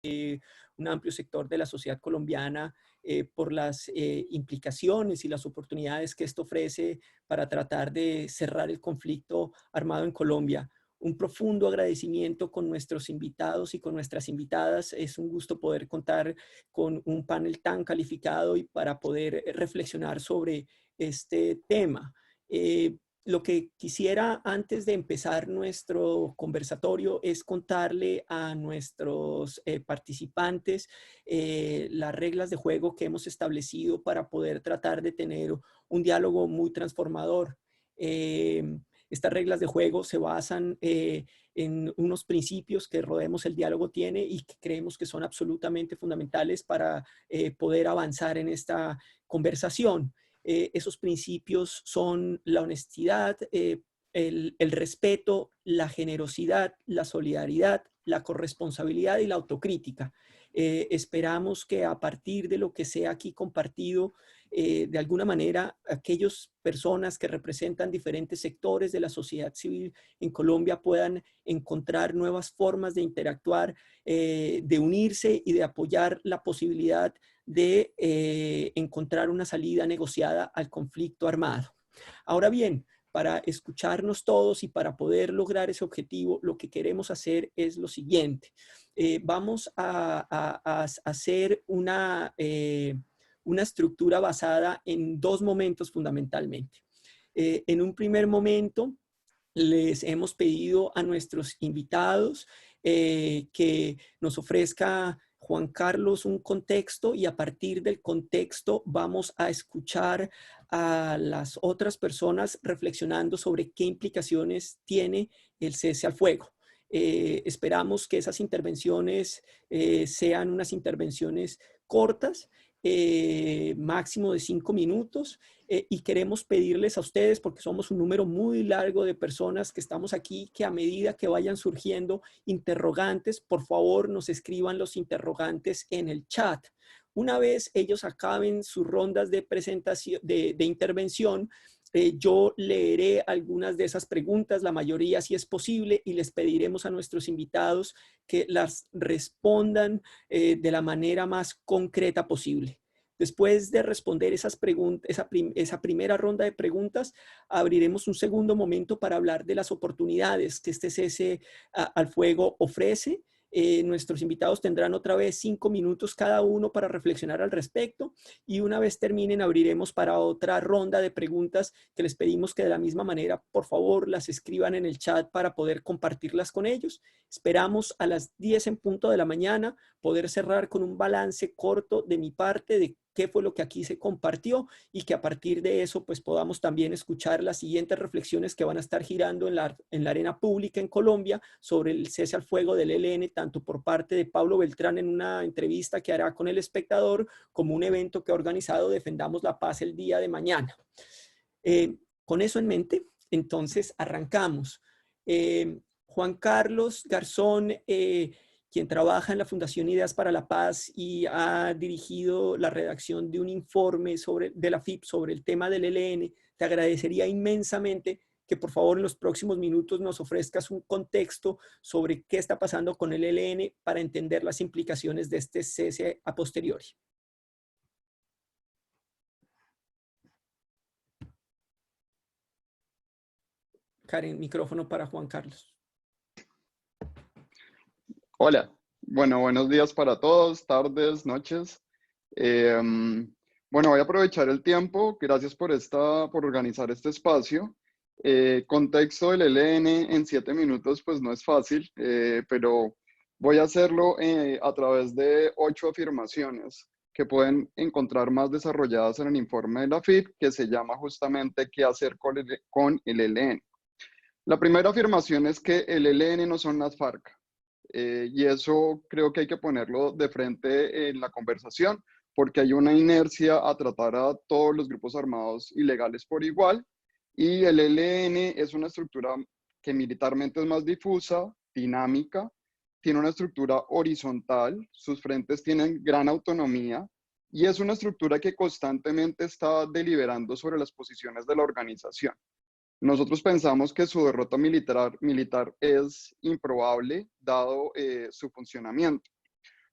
un amplio sector de la sociedad colombiana por las implicaciones y las oportunidades que esto ofrece para tratar de cerrar el conflicto armado en Colombia. Un profundo agradecimiento con nuestros invitados y con nuestras invitadas. Es un gusto poder contar con un panel tan calificado y para poder reflexionar sobre este tema. Lo que quisiera antes de empezar nuestro conversatorio es contarle a nuestros participantes las reglas de juego que hemos establecido para poder tratar de tener un diálogo muy transformador. Estas reglas de juego se basan en unos principios que Rodemos el Diálogo tiene y que creemos que son absolutamente fundamentales para poder avanzar en esta conversación. Esos principios son la honestidad, el respeto, la generosidad, la solidaridad, la corresponsabilidad y la autocrítica. Esperamos que a partir de lo que sea aquí compartido, de alguna manera, aquellas personas que representan diferentes sectores de la sociedad civil en Colombia puedan encontrar nuevas formas de interactuar, de unirse y de apoyar la posibilidad de encontrar una salida negociada al conflicto armado. Ahora bien, para escucharnos todos y para poder lograr ese objetivo, lo que queremos hacer es lo siguiente. Vamos a hacer una estructura basada en dos momentos fundamentalmente. En un primer momento, les hemos pedido a nuestros invitados que nos ofrezca Juan Carlos un contexto y a partir del contexto vamos a escuchar a las otras personas reflexionando sobre qué implicaciones tiene el cese al fuego. Esperamos que esas intervenciones sean unas intervenciones cortas, máximo de 5 minutos, y queremos pedirles a ustedes, porque somos un número muy largo de personas que estamos aquí, que a medida que vayan surgiendo interrogantes, por favor nos escriban los interrogantes en el chat. Una vez ellos acaben sus rondas de presentación, de intervención, yo leeré algunas de esas preguntas, la mayoría si es posible, y les pediremos a nuestros invitados que las respondan de la manera más concreta posible. Después de responder esas preguntas, esa primera ronda de preguntas, abriremos un segundo momento para hablar de las oportunidades que este cese al fuego ofrece. Nuestros invitados tendrán otra vez 5 minutos cada uno para reflexionar al respecto y una vez terminen abriremos para otra ronda de preguntas que les pedimos que de la misma manera, por favor, las escriban en el chat para poder compartirlas con ellos. Esperamos a las 10 en punto de la mañana poder cerrar con un balance corto de mi parte de qué fue lo que aquí se compartió y que a partir de eso pues podamos también escuchar las siguientes reflexiones que van a estar girando en la arena pública en Colombia sobre el cese al fuego del ELN, tanto por parte de Pablo Beltrán en una entrevista que hará con El Espectador, como un evento que ha organizado Defendamos la Paz el día de mañana. Con eso en mente, entonces arrancamos. Juan Carlos Garzón, quien trabaja en la Fundación Ideas para la Paz y ha dirigido la redacción de un informe de la FIP sobre el tema del ELN, te agradecería inmensamente que por favor en los próximos minutos nos ofrezcas un contexto sobre qué está pasando con el ELN para entender las implicaciones de este cese a posteriori. Karen, micrófono para Juan Carlos. Hola, bueno, buenos días para todos, tardes, noches. Bueno, voy a aprovechar el tiempo. Gracias por organizar este espacio. Contexto del ELN en 7 minutos, pues no es fácil, pero voy a hacerlo a través de 8 afirmaciones que pueden encontrar más desarrolladas en el informe de la FIP, que se llama justamente ¿Qué hacer con el ELN? La primera afirmación es que el ELN no son las FARC. Y eso creo que hay que ponerlo de frente en la conversación, porque hay una inercia a tratar a todos los grupos armados ilegales por igual, y el ELN es una estructura que militarmente es más difusa, dinámica, tiene una estructura horizontal, sus frentes tienen gran autonomía, y es una estructura que constantemente está deliberando sobre las posiciones de la organización. Nosotros pensamos que su derrota militar es improbable dado su funcionamiento.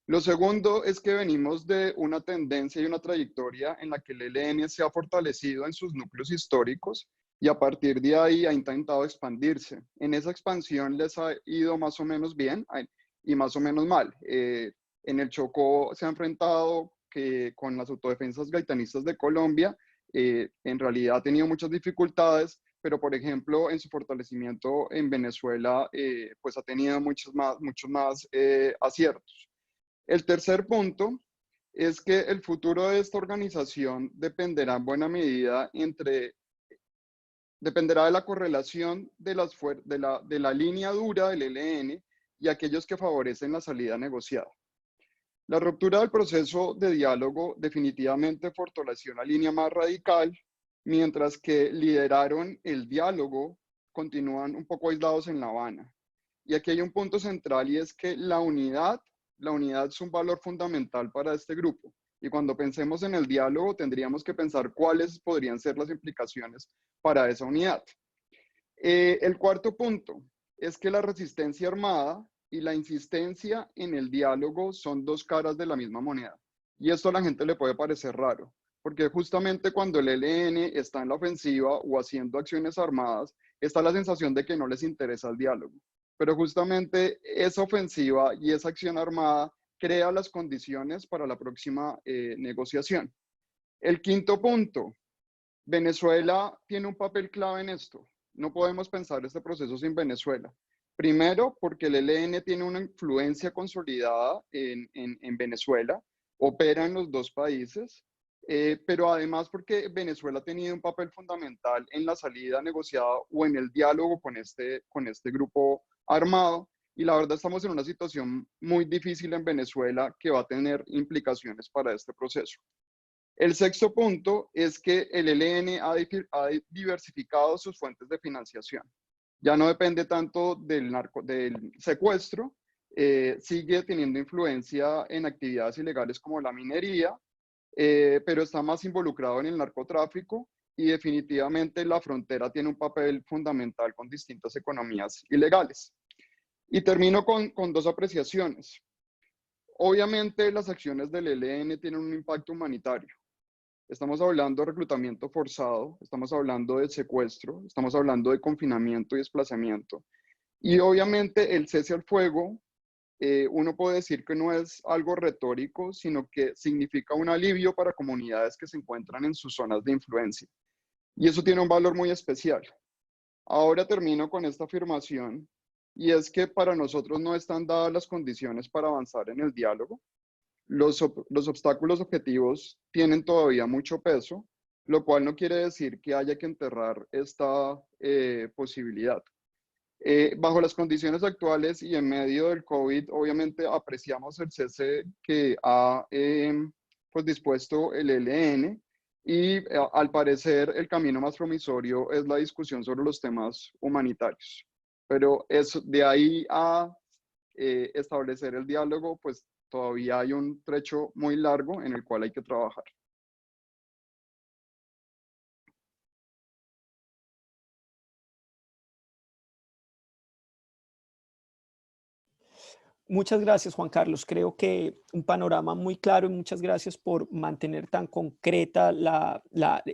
Lo segundo es que venimos de una tendencia y una trayectoria en la que el ELN se ha fortalecido en sus núcleos históricos y a partir de ahí ha intentado expandirse. En esa expansión les ha ido más o menos bien y más o menos mal. En el Chocó se ha enfrentado con las autodefensas gaitanistas de Colombia. En realidad ha tenido muchas dificultades, pero por ejemplo en su fortalecimiento en Venezuela pues ha tenido muchos más aciertos. El tercer punto es que el futuro de esta organización dependerá en buena medida dependerá de la correlación de la línea dura del ELN y aquellos que favorecen la salida negociada. La ruptura del proceso de diálogo definitivamente fortaleció la línea más radical, mientras que lideraron el diálogo continúan un poco aislados en La Habana. Y aquí hay un punto central y es que la unidad es un valor fundamental para este grupo. Y cuando pensemos en el diálogo, tendríamos que pensar cuáles podrían ser las implicaciones para esa unidad. El cuarto punto es que la resistencia armada y la insistencia en el diálogo son dos caras de la misma moneda. Y esto a la gente le puede parecer raro, porque justamente cuando el ELN está en la ofensiva o haciendo acciones armadas, está la sensación de que no les interesa el diálogo. Pero justamente esa ofensiva y esa acción armada crea las condiciones para la próxima negociación. El quinto punto, Venezuela tiene un papel clave en esto. No podemos pensar este proceso sin Venezuela. Primero, porque el ELN tiene una influencia consolidada en Venezuela, opera en los dos países, pero además porque Venezuela ha tenido un papel fundamental en la salida negociada o en el diálogo con este grupo armado. Y la verdad estamos en una situación muy difícil en Venezuela que va a tener implicaciones para este proceso. El sexto punto es que el ELN ha diversificado sus fuentes de financiación. Ya no depende tanto del secuestro, sigue teniendo influencia en actividades ilegales como la minería, pero está más involucrado en el narcotráfico y definitivamente la frontera tiene un papel fundamental con distintas economías ilegales. Y termino con dos apreciaciones. Obviamente las acciones del ELN tienen un impacto humanitario. Estamos hablando de reclutamiento forzado, estamos hablando de secuestro, estamos hablando de confinamiento y desplazamiento. Y obviamente el cese al fuego, uno puede decir que no es algo retórico, sino que significa un alivio para comunidades que se encuentran en sus zonas de influencia. Y eso tiene un valor muy especial. Ahora termino con esta afirmación, y es que para nosotros no están dadas las condiciones para avanzar en el diálogo. Los obstáculos objetivos tienen todavía mucho peso, lo cual no quiere decir que haya que enterrar esta posibilidad. Bajo las condiciones actuales y en medio del COVID, obviamente apreciamos el cese que ha pues dispuesto el ELN y al parecer el camino más promisorio es la discusión sobre los temas humanitarios. Pero de ahí a establecer el diálogo, pues todavía hay un trecho muy largo en el cual hay que trabajar. Muchas gracias, Juan Carlos. Creo que un panorama muy claro y muchas gracias por mantener tan concreta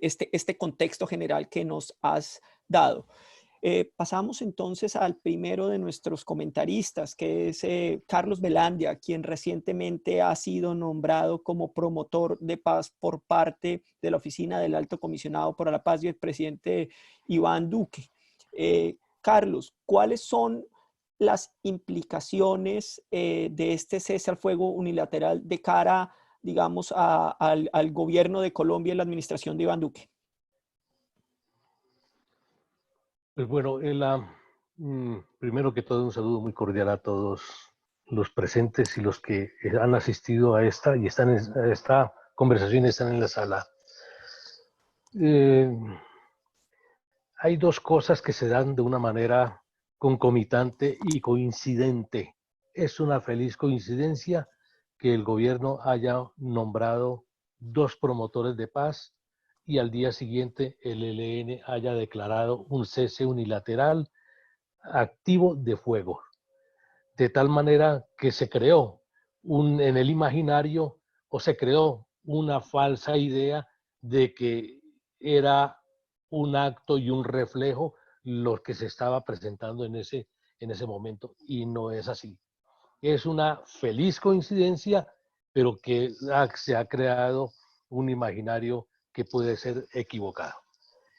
este contexto general que nos has dado. Pasamos entonces al primero de nuestros comentaristas, que es Carlos Velandia, quien recientemente ha sido nombrado como promotor de paz por parte de la Oficina del Alto Comisionado para la Paz y el presidente Iván Duque. Carlos, ¿cuáles son las implicaciones de este cese al fuego unilateral de cara, digamos, al gobierno de Colombia y la administración de Iván Duque? Pues bueno, primero que todo un saludo muy cordial a todos los presentes y los que han asistido a esta y están en esta conversación, están en la sala. Hay dos cosas que se dan de una manera concomitante y coincidente. Es una feliz coincidencia que el gobierno haya nombrado dos promotores de paz y al día siguiente el ELN haya declarado un cese unilateral activo de fuego. De tal manera que se creó en el imaginario, o se creó una falsa idea de que era un acto y un reflejo lo que se estaba presentando en ese momento, y no es así. Es una feliz coincidencia, pero que se ha creado un imaginario que puede ser equivocado.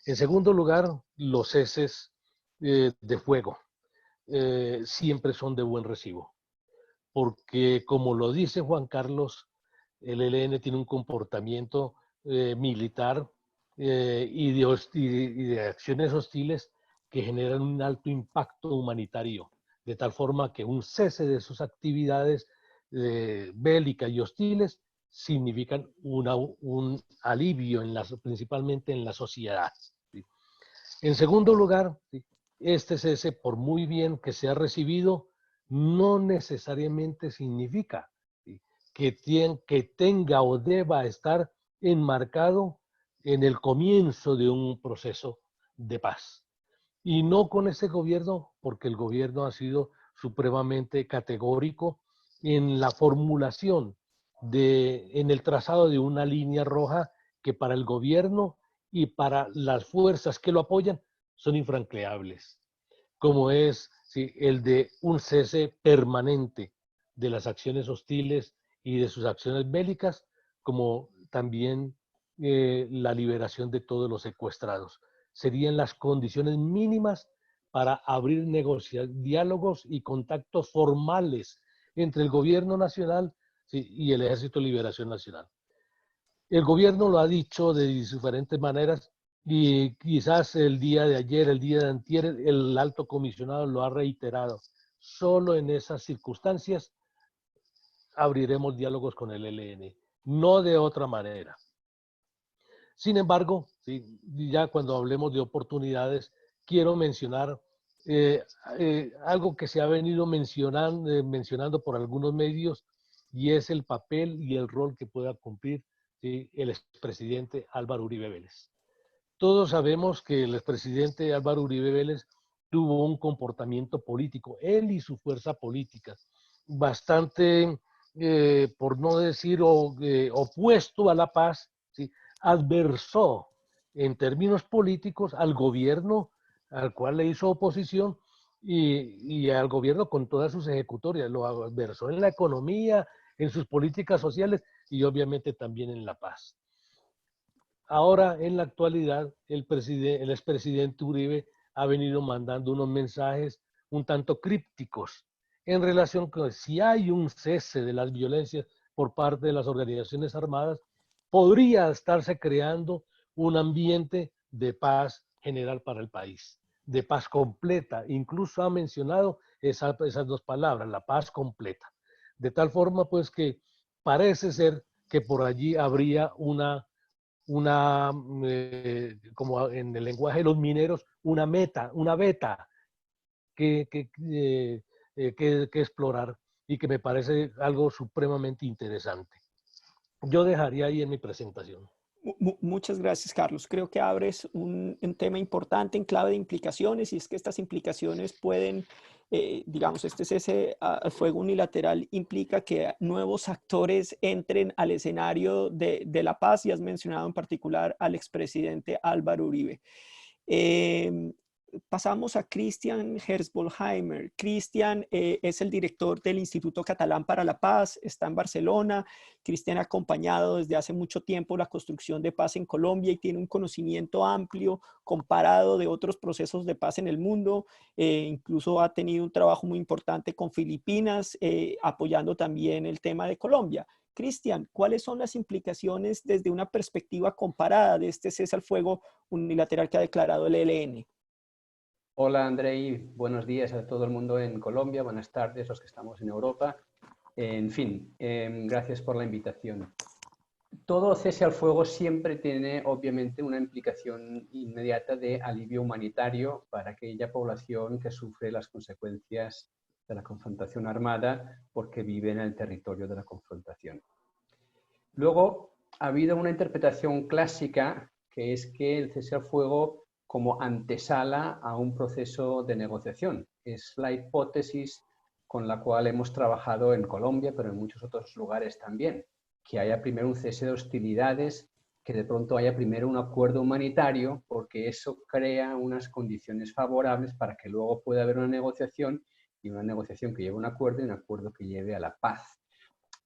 En segundo lugar, los ceses de fuego siempre son de buen recibo, porque como lo dice Juan Carlos, el ELN tiene un comportamiento militar y de acciones hostiles que generan un alto impacto humanitario, de tal forma que un cese de sus actividades bélicas y hostiles significan un alivio principalmente en la sociedad. ¿Sí? En segundo lugar, ¿sí?, este cese, por muy bien que sea recibido, no necesariamente significa, ¿sí?, que tenga o deba estar enmarcado en el comienzo de un proceso de paz. Y no con ese gobierno, porque el gobierno ha sido supremamente categórico en la formulación, en el trazado de una línea roja que para el gobierno y para las fuerzas que lo apoyan son infranqueables, como es, sí, el de un cese permanente de las acciones hostiles y de sus acciones bélicas, como también la liberación de todos los secuestrados. Serían las condiciones mínimas para abrir diálogos y contactos formales entre el gobierno nacional, sí, y el Ejército de Liberación Nacional. El gobierno lo ha dicho de diferentes maneras y quizás el día de ayer, el día de antier, el alto comisionado lo ha reiterado. Solo en esas circunstancias abriremos diálogos con el ELN, no de otra manera. Sin embargo, sí, ya cuando hablemos de oportunidades, quiero mencionar algo que se ha venido mencionando por algunos medios, y es el papel y el rol que pueda cumplir, ¿sí?, el expresidente Álvaro Uribe Vélez. Todos sabemos que el expresidente Álvaro Uribe Vélez tuvo un comportamiento político, él y su fuerza política, bastante, por no decir opuesto a la paz, ¿sí?, adversó en términos políticos al gobierno al cual le hizo oposición y al gobierno con todas sus ejecutorias. Lo adversó en la economía, en sus políticas sociales y obviamente también en la paz. Ahora, en la actualidad, el expresidente Uribe ha venido mandando unos mensajes un tanto crípticos en relación con si hay un cese de las violencias por parte de las organizaciones armadas, podría estarse creando un ambiente de paz general para el país, de paz completa. Incluso ha mencionado esas dos palabras, la paz completa. De tal forma, pues, que parece ser que por allí habría como en el lenguaje de los mineros, una beta que explorar y que me parece algo supremamente interesante. Yo dejaría ahí en mi presentación. Muchas gracias, Carlos. Creo que abres un tema importante en clave de implicaciones, y es que estas implicaciones pueden, digamos, este cese al fuego unilateral implica que nuevos actores entren al escenario de la paz, y has mencionado en particular al expresidente Álvaro Uribe. Pasamos a Christian Herzbolheimer. Christian es el director del Instituto Catalán para la Paz, está en Barcelona. Christian ha acompañado desde hace mucho tiempo la construcción de paz en Colombia y tiene un conocimiento amplio comparado de otros procesos de paz en el mundo. Incluso ha tenido un trabajo muy importante con Filipinas, apoyando también el tema de Colombia. Christian, ¿cuáles son las implicaciones desde una perspectiva comparada de este cese al fuego unilateral que ha declarado el ELN? Hola Andrei, buenos días a todo el mundo en Colombia, buenas tardes los que estamos en Europa. En fin, gracias por la invitación. Todo cese al fuego siempre tiene obviamente una implicación inmediata de alivio humanitario para aquella población que sufre las consecuencias de la confrontación armada porque vive en el territorio de la confrontación. Luego, ha habido una interpretación clásica que es que el cese al fuego como antesala a un proceso de negociación. Es la hipótesis con la cual hemos trabajado en Colombia, pero en muchos otros lugares también. Que haya primero un cese de hostilidades, que de pronto haya primero un acuerdo humanitario, porque eso crea unas condiciones favorables para que luego pueda haber una negociación, y una negociación que lleve a un acuerdo y un acuerdo que lleve a la paz.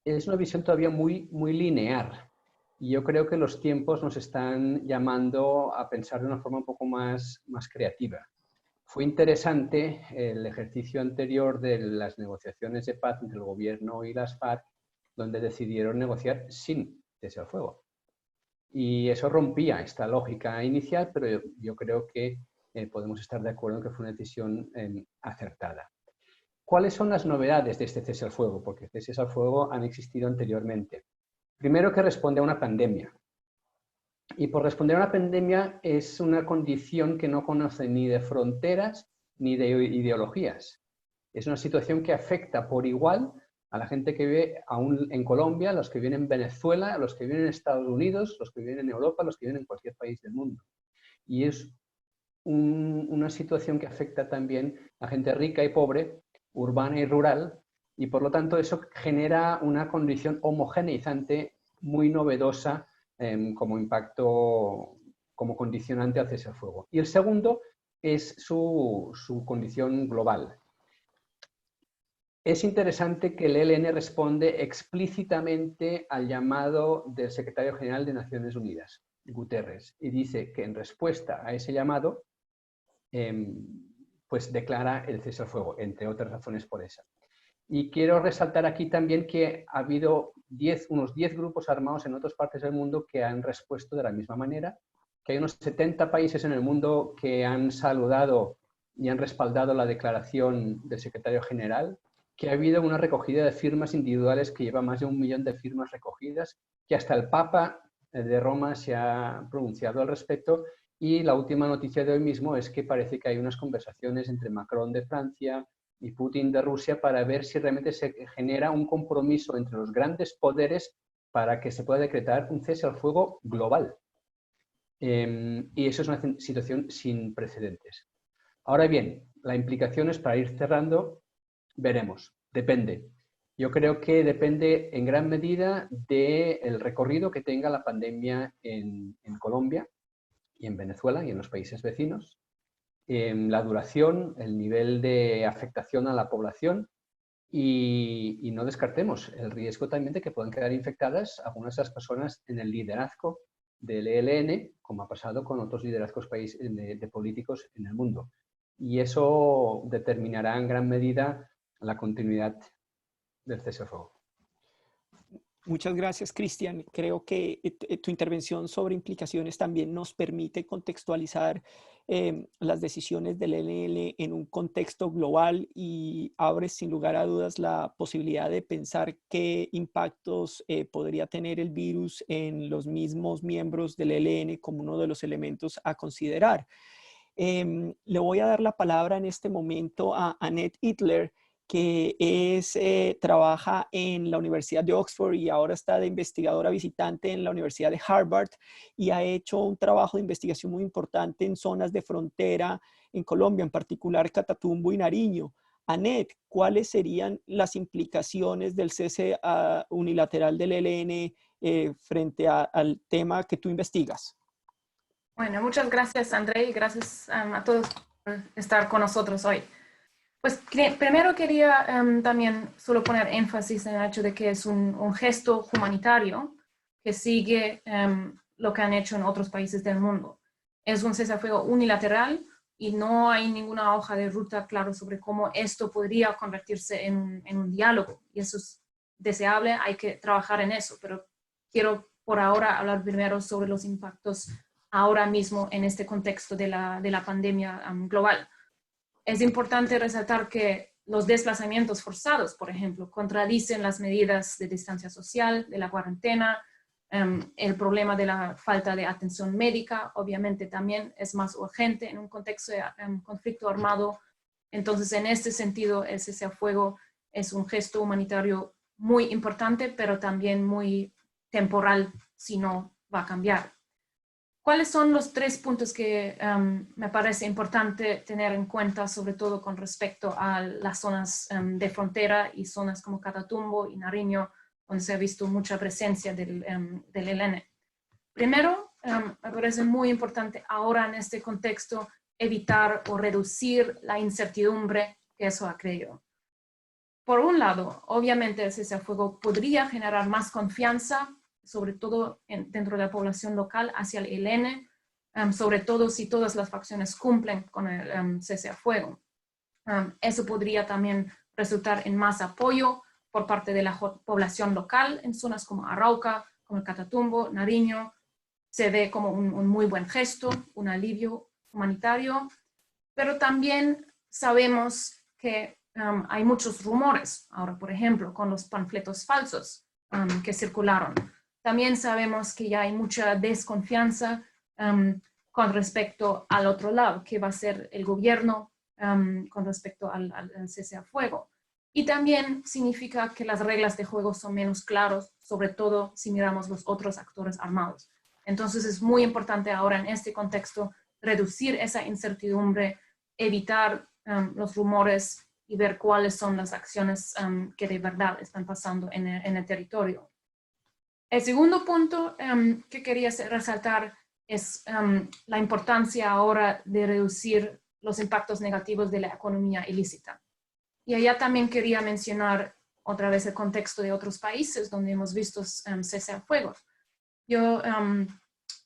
Es una visión todavía muy lineal. Y yo creo que los tiempos nos están llamando a pensar de una forma un poco más creativa. Fue interesante el ejercicio anterior de las negociaciones de paz entre el gobierno y las FARC, donde decidieron negociar sin cese al fuego. Y eso rompía esta lógica inicial, pero yo creo que podemos estar de acuerdo en que fue una decisión acertada. ¿Cuáles son las novedades de este cese al fuego? Porque ceses al fuego han existido anteriormente. Primero, que responde a una pandemia. Y por responder a una pandemia es una condición que no conoce ni de fronteras ni de ideologías. Es una situación que afecta por igual a la gente que vive aún en Colombia, a los que viven en Venezuela, a los que viven en Estados Unidos, los que viven en Europa, a los que viven en cualquier país del mundo. Y es una situación que afecta también a gente rica y pobre, urbana y rural, y por lo tanto eso genera una condición homogeneizante muy novedosa como impacto, como condicionante al cese al fuego. Y el segundo es su condición global. Es interesante que el ELN responde explícitamente al llamado del secretario general de Naciones Unidas, Guterres, y dice que en respuesta a ese llamado, pues declara el cese al fuego, entre otras razones por esa. Y quiero resaltar aquí también que ha habido unos 10 grupos armados en otras partes del mundo que han respuesto de la misma manera, que hay unos 70 países en el mundo que han saludado y han respaldado la declaración del secretario general, que ha habido una recogida de firmas individuales que lleva más de 1 millón de firmas recogidas, que hasta el Papa de Roma se ha pronunciado al respecto, y la última noticia de hoy mismo es que parece que hay unas conversaciones entre Macron de Francia y Putin de Rusia para ver si realmente se genera un compromiso entre los grandes poderes para que se pueda decretar un cese al fuego global. Y eso es una situación sin precedentes. Ahora bien, la implicación es, para ir cerrando, veremos, depende. Yo creo que depende en gran medida del recorrido que tenga la pandemia en Colombia y en Venezuela y en los países vecinos, la duración, el nivel de afectación a la población, y no descartemos el riesgo también de que puedan quedar infectadas algunas de las personas en el liderazgo del ELN, como ha pasado con otros liderazgos de políticos en el mundo. Y eso determinará en gran medida la continuidad del cese al fuego. Muchas gracias, Cristian. Creo que tu intervención sobre implicaciones también nos permite contextualizar las decisiones del ELN en un contexto global, y abre sin lugar a dudas la posibilidad de pensar qué impactos podría tener el virus en los mismos miembros del ELN como uno de los elementos a considerar. Le voy a dar la palabra en este momento a Annette Hitler, que trabaja en la Universidad de Oxford y ahora está de investigadora visitante en la Universidad de Harvard, y ha hecho un trabajo de investigación muy importante en zonas de frontera en Colombia, en particular Catatumbo y Nariño. Annette, ¿cuáles serían las implicaciones del cese unilateral del ELN frente al tema que tú investigas? Bueno, muchas gracias, André, y gracias a todos por estar con nosotros hoy. Pues primero quería también solo poner énfasis en el hecho de que es un gesto humanitario que sigue lo que han hecho en otros países del mundo. Es un cese al fuego unilateral y no hay ninguna hoja de ruta claro sobre cómo esto podría convertirse en un diálogo. Y eso es deseable, hay que trabajar en eso, pero quiero por ahora hablar primero sobre los impactos ahora mismo en este contexto de la pandemia global. Es importante resaltar que los desplazamientos forzados, por ejemplo, contradicen las medidas de distancia social, de la cuarentena, el problema de la falta de atención médica, obviamente también es más urgente en un contexto de conflicto armado. Entonces, en este sentido, el cese al fuego es un gesto humanitario muy importante, pero también muy temporal si no va a cambiar. ¿Cuáles son los 3 puntos que me parece importante tener en cuenta, sobre todo con respecto a las zonas de frontera y zonas como Catatumbo y Nariño, donde se ha visto mucha presencia del ELN? Primero, me parece muy importante ahora en este contexto evitar o reducir la incertidumbre que eso ha creado. Por un lado, obviamente el cese al fuego podría generar más confianza, sobre todo dentro de la población local, hacia el ELN, sobre todo si todas las facciones cumplen con el cese al fuego. Eso podría también resultar en más apoyo por parte de la población local en zonas como Arauca, como el Catatumbo, Nariño. Se ve como un muy buen gesto, un alivio humanitario, pero también sabemos que hay muchos rumores, ahora por ejemplo, con los panfletos falsos que circularon. También sabemos que ya hay mucha desconfianza con respecto al otro lado, que va a ser el gobierno con respecto al cese al fuego. Y también significa que las reglas de juego son menos claras, sobre todo si miramos los otros actores armados. Entonces es muy importante ahora en este contexto reducir esa incertidumbre, evitar los rumores y ver cuáles son las acciones que de verdad están pasando en el territorio. El segundo punto que quería resaltar es la importancia ahora de reducir los impactos negativos de la economía ilícita. Y allá también quería mencionar otra vez el contexto de otros países donde hemos visto cese al fuego. Yo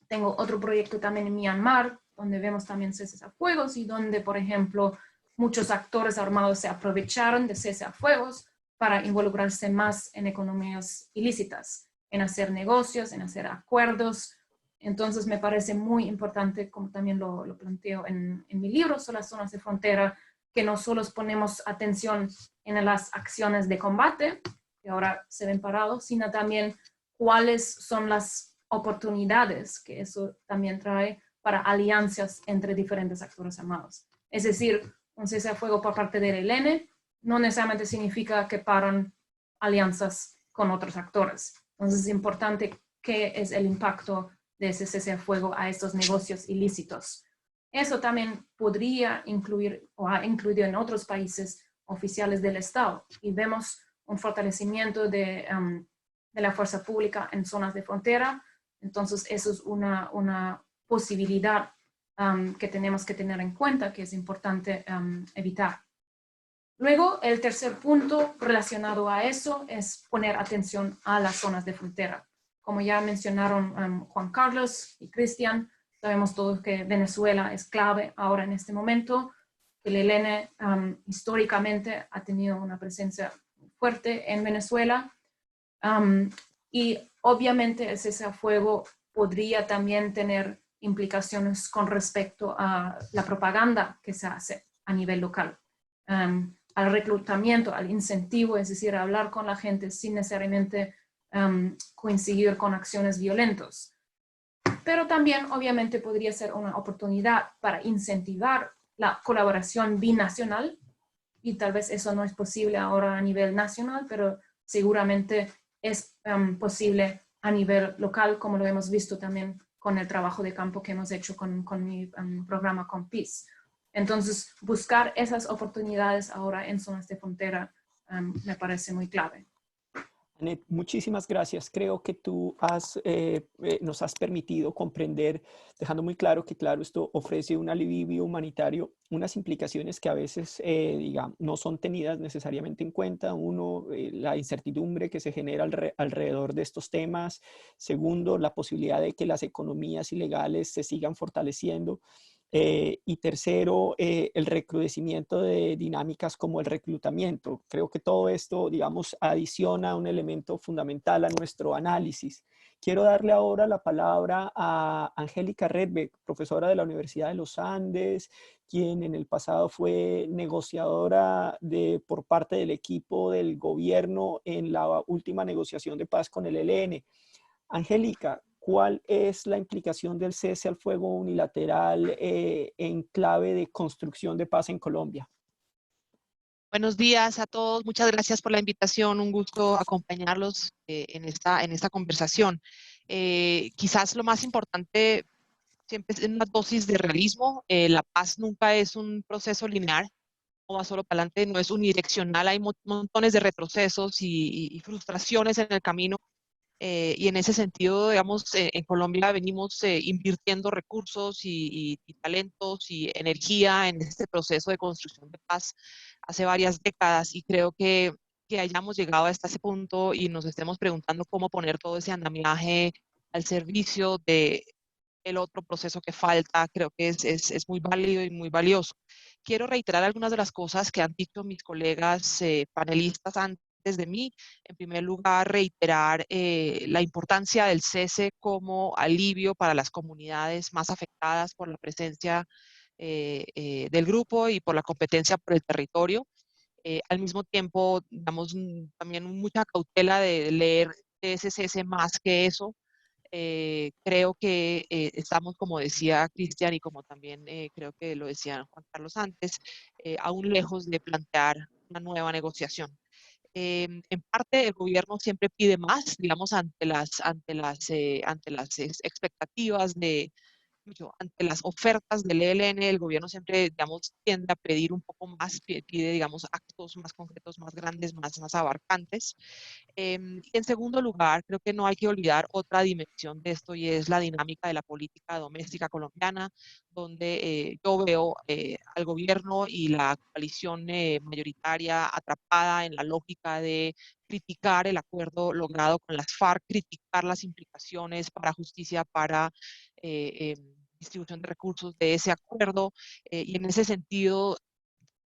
tengo otro proyecto también en Myanmar, donde vemos también ceses al fuego y donde, por ejemplo, muchos actores armados se aprovecharon de cese al fuego para involucrarse más en economías ilícitas, en hacer negocios, en hacer acuerdos. Entonces me parece muy importante, como también lo planteo en mi libro sobre las zonas de frontera, que no solo ponemos atención en las acciones de combate, que ahora se ven parados, sino también cuáles son las oportunidades que eso también trae para alianzas entre diferentes actores armados. Es decir, un cese al fuego por parte del ELN no necesariamente significa que paran alianzas con otros actores. Entonces es importante qué es el impacto de ese cese al fuego a estos negocios ilícitos. Eso también podría incluir o ha incluido en otros países oficiales del Estado y vemos un fortalecimiento de la fuerza pública en zonas de frontera. Entonces eso es una posibilidad que tenemos que tener en cuenta, que es importante evitar. Luego, el tercer punto relacionado a eso es poner atención a las zonas de frontera. Como ya mencionaron Juan Carlos y Cristian, sabemos todos que Venezuela es clave ahora en este momento. El ELN históricamente ha tenido una presencia fuerte en Venezuela y obviamente el cese al fuego podría también tener implicaciones con respecto a la propaganda que se hace a nivel local. Al reclutamiento, al incentivo, es decir, a hablar con la gente sin necesariamente coincidir con acciones violentas. Pero también, obviamente, podría ser una oportunidad para incentivar la colaboración binacional, y tal vez eso no es posible ahora a nivel nacional, pero seguramente es posible a nivel local, como lo hemos visto también con el trabajo de campo que hemos hecho con mi programa con Peace. Entonces, buscar esas oportunidades ahora en zonas de frontera me parece muy clave. Anet, muchísimas gracias. Creo que tú nos has permitido comprender, dejando muy claro que, claro, esto ofrece un alivio humanitario, unas implicaciones que a veces, digamos, no son tenidas necesariamente en cuenta. Uno, la incertidumbre que se genera alrededor de estos temas. Segundo, la posibilidad de que las economías ilegales se sigan fortaleciendo. Y tercero, el recrudecimiento de dinámicas como el reclutamiento. Creo que todo esto, digamos, adiciona un elemento fundamental a nuestro análisis. Quiero darle ahora la palabra a Angélica Redbeck, profesora de la Universidad de los Andes, quien en el pasado fue negociadora por parte del equipo del gobierno en la última negociación de paz con el ELN. Angélica, ¿cuál es la implicación del cese al fuego unilateral en clave de construcción de paz en Colombia? Buenos días a todos. Muchas gracias por la invitación. Un gusto acompañarlos en esta conversación. Quizás lo más importante siempre es una dosis de realismo. La paz nunca es un proceso lineal, no va solo para adelante, no es unidireccional, hay montones de retrocesos y frustraciones en el camino. Y en ese sentido, digamos, en Colombia venimos invirtiendo recursos y talentos y energía en este proceso de construcción de paz hace varias décadas, y creo que hayamos llegado hasta ese punto y nos estemos preguntando cómo poner todo ese andamiaje al servicio de el otro proceso que falta, creo que es muy válido y muy valioso. Quiero reiterar algunas de las cosas que han dicho mis colegas panelistas antes de mí. En primer lugar, reiterar la importancia del cese como alivio para las comunidades más afectadas por la presencia del grupo y por la competencia por el territorio. Al mismo tiempo, damos también mucha cautela de leer ese cese más que eso. Creo que estamos, como decía Cristian, y como también creo que lo decía Juan Carlos antes, aún lejos de plantear una nueva negociación. En parte, el gobierno siempre pide más, digamos, ante las expectativas ante las ofertas del ELN. El gobierno siempre, digamos, tiende a pedir un poco más, pide, digamos, actos más concretos, más grandes, más abarcantes. En segundo lugar, creo que no hay que olvidar otra dimensión de esto, y es la dinámica de la política doméstica colombiana, donde yo veo al gobierno y la coalición mayoritaria atrapada en la lógica de criticar el acuerdo logrado con las FARC, criticar las implicaciones para justicia, para distribución de recursos de ese acuerdo, y en ese sentido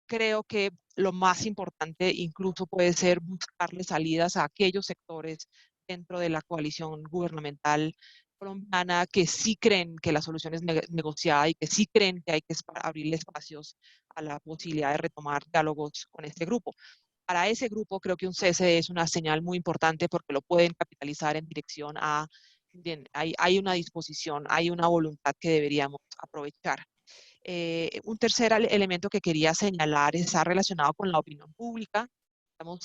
creo que lo más importante incluso puede ser buscarle salidas a aquellos sectores dentro de la coalición gubernamental colombiana que sí creen que la solución es negociada y que sí creen que hay que abrirle espacios a la posibilidad de retomar diálogos con este grupo. Para ese grupo creo que un cese es una señal muy importante, porque lo pueden capitalizar en dirección a, bien, hay una disposición, hay una voluntad que deberíamos aprovechar. Un tercer elemento que quería señalar está relacionado con la opinión pública. Digamos,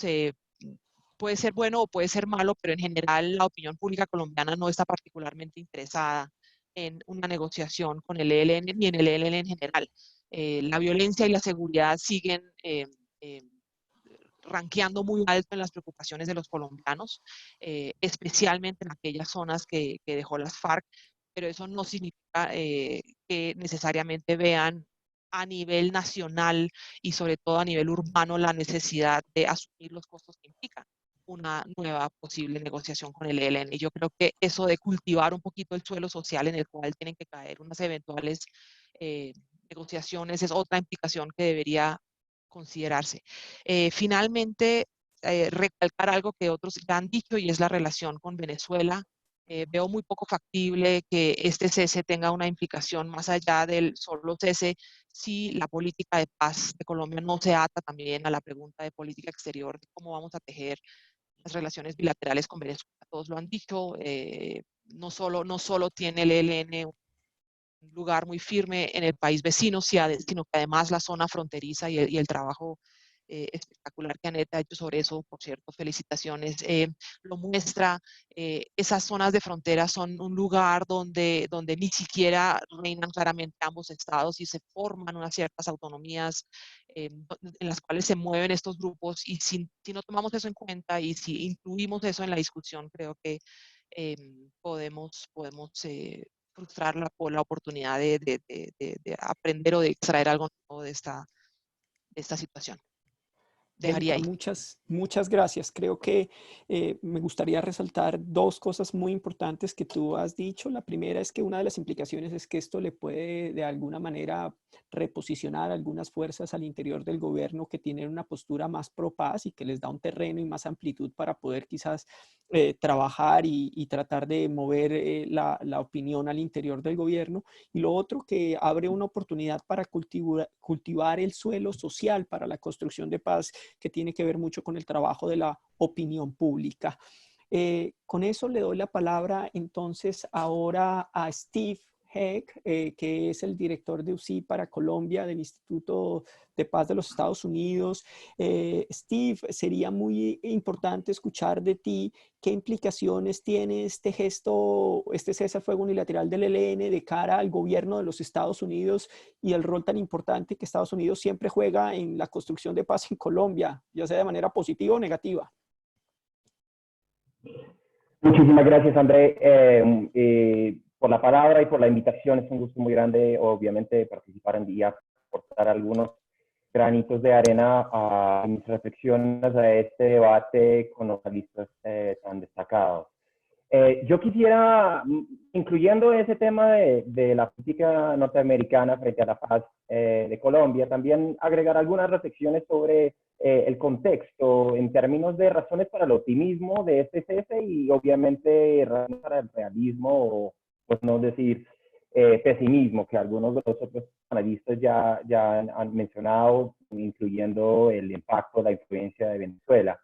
puede ser bueno o puede ser malo, pero en general la opinión pública colombiana no está particularmente interesada en una negociación con el ELN ni en el ELN en general. La violencia y la seguridad siguen eh, rankeando muy alto en las preocupaciones de los colombianos, especialmente en aquellas zonas que dejó las FARC, pero eso no significa que necesariamente vean a nivel nacional y sobre todo a nivel urbano la necesidad de asumir los costos que implica una nueva posible negociación con el ELN. Y yo creo que eso de cultivar un poquito el suelo social en el cual tienen que caer unas eventuales eh, negociaciones es otra implicación que debería considerarse. Finalmente, recalcar algo que otros ya han dicho, y es la relación con Venezuela. Veo muy poco factible que este cese tenga una implicación más allá del solo cese si la política de paz de Colombia no se ata también a la pregunta de política exterior, de cómo vamos a tejer las relaciones bilaterales con Venezuela. Todos lo han dicho, no solo tiene el ELN un lugar muy firme en el país vecino, sino que además la zona fronteriza y el trabajo espectacular que Aneta ha hecho sobre eso, por cierto, felicitaciones, lo muestra. Esas zonas de frontera son un lugar donde ni siquiera reinan claramente ambos estados y se forman unas ciertas autonomías en las cuales se mueven estos grupos, y si no tomamos eso en cuenta y si incluimos eso en la discusión, creo que podemos frustrar la oportunidad de aprender o de extraer algo nuevo de esta situación. Dejaría Angélica, ahí. muchas gracias. Creo que me gustaría resaltar dos cosas muy importantes que tú has dicho. La primera es que una de las implicaciones es que esto le puede de alguna manera reposicionar algunas fuerzas al interior del gobierno que tienen una postura más pro paz y que les da un terreno y más amplitud para poder quizás trabajar y tratar de mover la opinión al interior del gobierno. Y lo otro, que abre una oportunidad para cultivar el suelo social para la construcción de paz, que tiene que ver mucho con el trabajo de la opinión pública. Con eso le doy la palabra entonces ahora a Steve Hague, que es el director de UCI para Colombia del Instituto de Paz de los Estados Unidos. Steve, sería muy importante escuchar de ti qué implicaciones tiene este gesto, este cese al fuego unilateral del ELN de cara al gobierno de los Estados Unidos y el rol tan importante que Estados Unidos siempre juega en la construcción de paz en Colombia, ya sea de manera positiva o negativa. Muchísimas gracias, André, por la palabra y por la invitación. Es un gusto muy grande, obviamente, participar en día, aportar algunos granitos de arena a mis reflexiones a este debate con los analistas tan destacados. Yo quisiera, incluyendo ese tema de la política norteamericana frente a la paz de Colombia, también agregar algunas reflexiones sobre el contexto en términos de razones para el optimismo de este cese y obviamente razones para el realismo o, pues no decir, pesimismo, que algunos de los otros analistas ya han mencionado, incluyendo el impacto, la influencia de Venezuela.